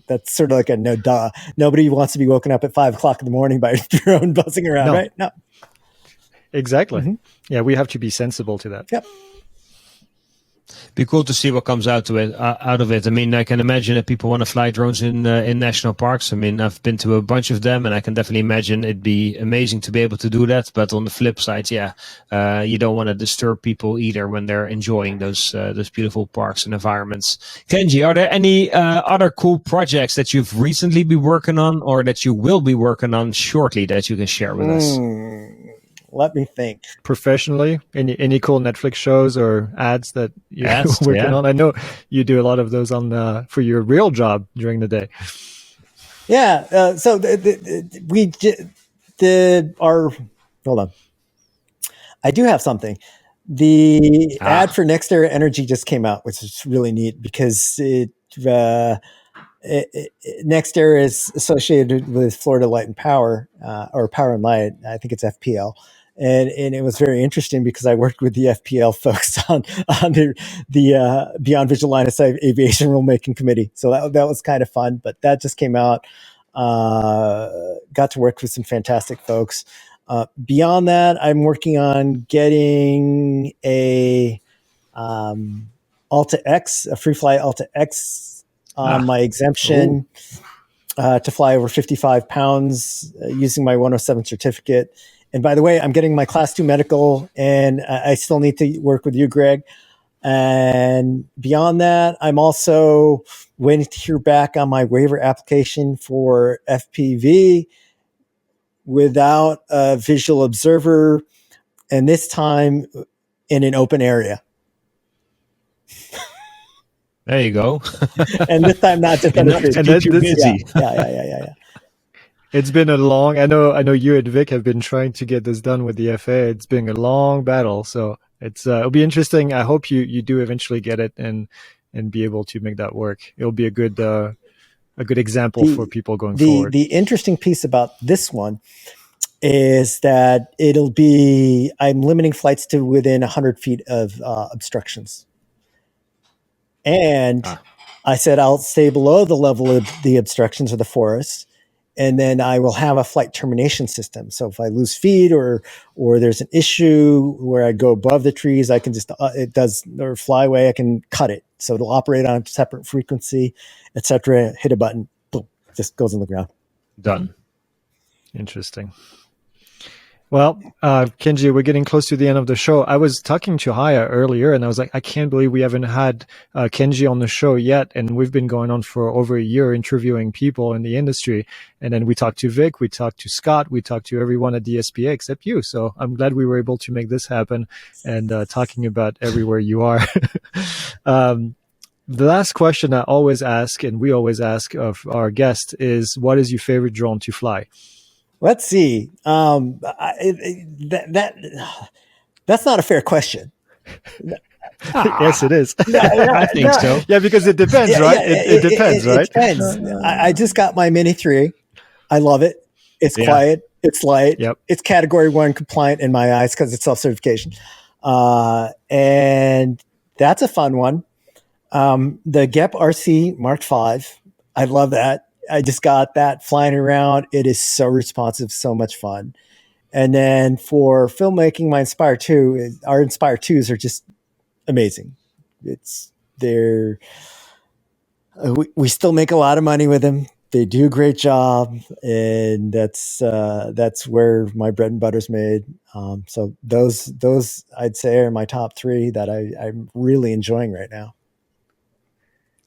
That's sort of like a no duh. Nobody wants to be woken up at 5 o'clock in the morning by a drone buzzing around, right? No. Exactly. Yeah, we have to be sensible to that. Yep. Be cool to see what comes out of it. I mean, I can imagine that people want to fly drones in national parks. I mean, I've been to a bunch of them, and I can definitely imagine it'd be amazing to be able to do that. But on the flip side, you don't want to disturb people either when they're enjoying those beautiful parks and environments. Kenji, are there any other cool projects that you've recently been working on, or that you will be working on shortly that you can share with us? Let me think. Professionally, any cool Netflix shows or ads that you're working on? I know you do a lot of those for your real job during the day. Yeah. So we did our. Hold on. I do have something. The ad for NextEra Energy just came out, which is really neat because NextEra is associated with Florida Light and Power, or Power and Light. I think it's FPL. And it was very interesting because I worked with the FPL folks on the Beyond Visual Line of Sight Aviation Rulemaking Committee. So that was kind of fun, but that just came out. Got to work with some fantastic folks. Beyond that, I'm working on getting a Alta X, a free fly Alta X on my exemption to fly over 55 pounds using my 107 certificate. And by the way, I'm getting my class 2 medical, and I still need to work with you, Greg. And beyond that, I'm also waiting to hear back on my waiver application for FPV without a visual observer, and this time in an open area. There you go. And this time not just on the street. And keep you busy. Yeah. It's been a long. I know you and Vic have been trying to get this done with the FAA. It's been a long battle, so it'll be interesting. I hope you do eventually get it and be able to make that work. It'll be a good example for people going forward. The interesting piece about this one is that I'm limiting flights to within 100 feet of obstructions. And I said I'll stay below the level of the obstructions or the forest, and then I will have a flight termination system. So if I lose feed or there's an issue where I go above the trees, I can just or fly away, I can cut it. So it'll operate on a separate frequency, etc. Hit a button, boom, just goes on the ground. Done. Interesting. Well, Kenji, we're getting close to the end of the show. I was talking to Haya earlier, and I was like, I can't believe we haven't had Kenji on the show yet. And we've been going on for over a year interviewing people in the industry. And then we talked to Vic, we talked to Scott, we talked to everyone at DSPA except you. So I'm glad we were able to make this happen and talking about everywhere you are. The last question I always ask, and we always ask of our guests, is what is your favorite drone to fly? Let's see. That's not a fair question. Yes, it is. I think so. Yeah, because it depends, right? It depends, right? It depends. I just got my Mini 3. I love it. It's quiet. It's light. Yep. It's Category 1 compliant in my eyes because it's self-certification. And that's a fun one. The GEP RC Mark V. I love that. I just got that flying around. It is so responsive, so much fun. And then for filmmaking, my Inspire 2, our Inspire 2s are just amazing. We still make a lot of money with them. They do a great job, and that's where my bread and butter's made. So those I'd say are my top 3 that I'm really enjoying right now.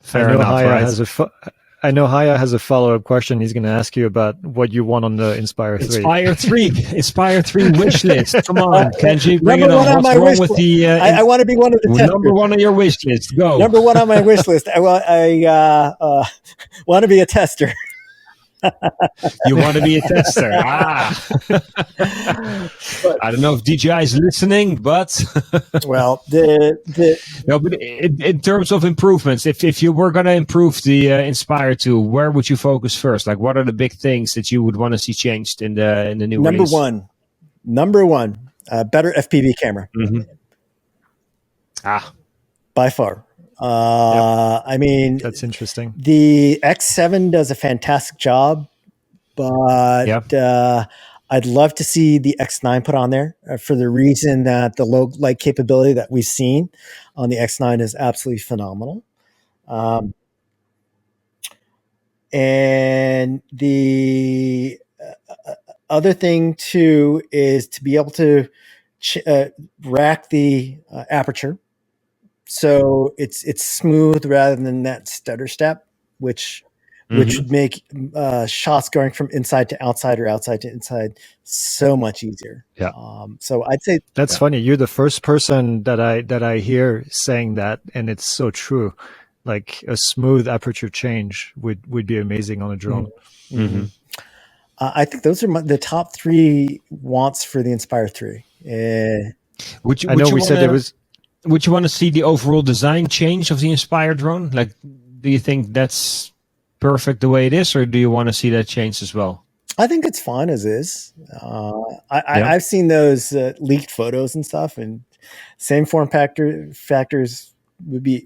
Fair enough, right? I know Haya has a follow-up question. He's going to ask you about what you want on the Inspire 3. Inspire 3 wish list. Come on, Kenji, bring it on. What's wrong with the... I want to be one of the testers. Number 1 on your wish list. Go. Number 1 on my wish list. I want to be a tester. You want to be a tester. I don't know if DJI is listening, but well, but in terms of improvements, if you were going to improve the Inspire 2, where would you focus first? Like, what are the big things that you would want to see changed in the new release? Number one, better FPV camera. Mm-hmm. By far. I mean, that's interesting. The X7 does a fantastic job, but I'd love to see the X9 put on there for the reason that the low light capability that we've seen on the X9 is absolutely phenomenal. And the other thing too is to be able to rack the aperture, so it's smooth rather than that stutter step, which would make shots going from inside to outside or outside to inside so much easier. Yeah. So I'd say that's funny. You're the first person that I hear saying that, and it's so true. Like a smooth aperture change would be amazing on a drone. Mm-hmm. I think those are the top 3 wants for the Inspire 3. Would you want to see the overall design change of the Inspire drone? Like, do you think that's perfect the way it is, or do you want to see that change as well? I think it's fine as is. I've seen those leaked photos and stuff, and same form factors would be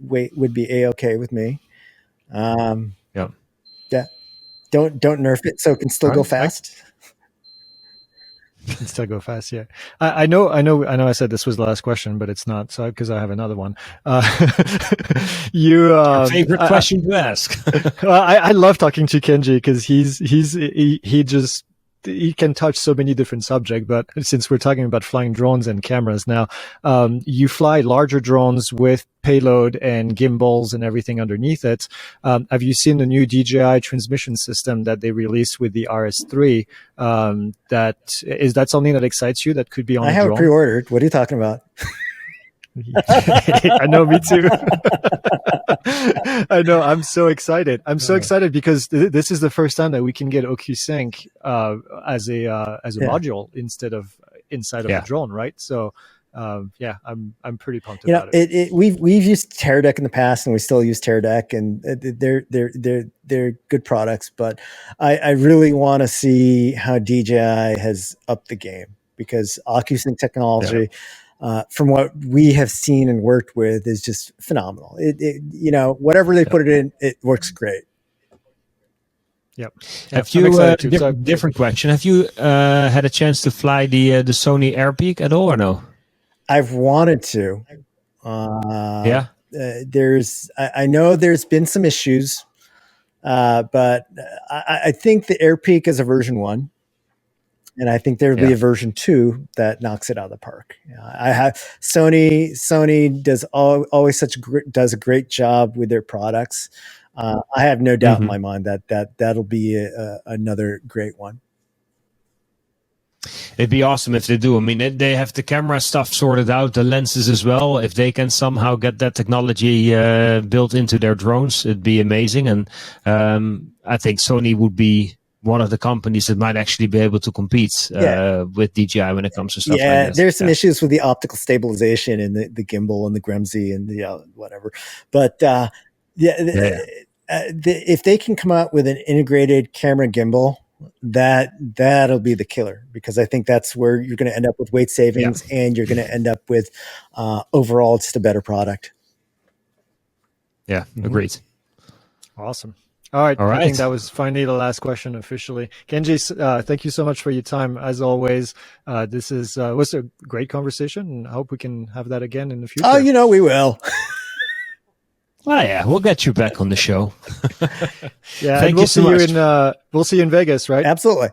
a-okay with me. Yeah. Don't nerf it so it can still go fast. Can still go fast, yeah. I know. I said this was the last question, but it's not. So because I have another one. Your favorite question to ask? Well, I love talking to Kenji because he can touch so many different subjects. But since we're talking about flying drones and cameras now, you fly larger drones with payload and gimbals and everything underneath it. Have you seen the new DJI transmission system that they released with the RS3? Is that something that excites you that could be on a drone? I have it pre-ordered. What are you talking about? I know, me too. I know. I'm so excited. I'm so excited because this is the first time that we can get OcuSync as a module instead of inside of a drone, right? So, I'm pretty pumped about it. We've used Teradek in the past, and we still use Teradek, and they're good products. But I really want to see how DJI has upped the game, because OcuSync technology. From what we have seen and worked with, is just phenomenal. Whatever they put it in, it works great. Yep. Have you different question? Have you had a chance to fly the Sony AirPeak at all, or no? I've wanted to. I know there's been some issues, but I think the AirPeak is a version 1. And I think there'll be a version 2 that knocks it out of the park. I have Sony does always does a great job with their products. I have no doubt in my mind that'll be another great one. It'd be awesome if they do. I mean, they have the camera stuff sorted out, the lenses as well. If they can somehow get that technology built into their drones, it'd be amazing. And I think Sony would be one of the companies that might actually be able to compete with DJI when it comes to stuff like this. There's some issues with the optical stabilization and the gimbal and the Gremsy and the whatever. But if they can come out with an integrated camera gimbal, that'll be the killer, because I think that's where you're going to end up with weight savings and you're going to end up with overall just a better product. Yeah, agreed. Awesome. All right. I think that was finally the last question officially. Kenji, thank you so much for your time. As always, this was a great conversation, and I hope we can have that again in the future. Oh, we will. Oh yeah, we'll get you back on the show. Thank you so much. We'll see you in Vegas, right? Absolutely.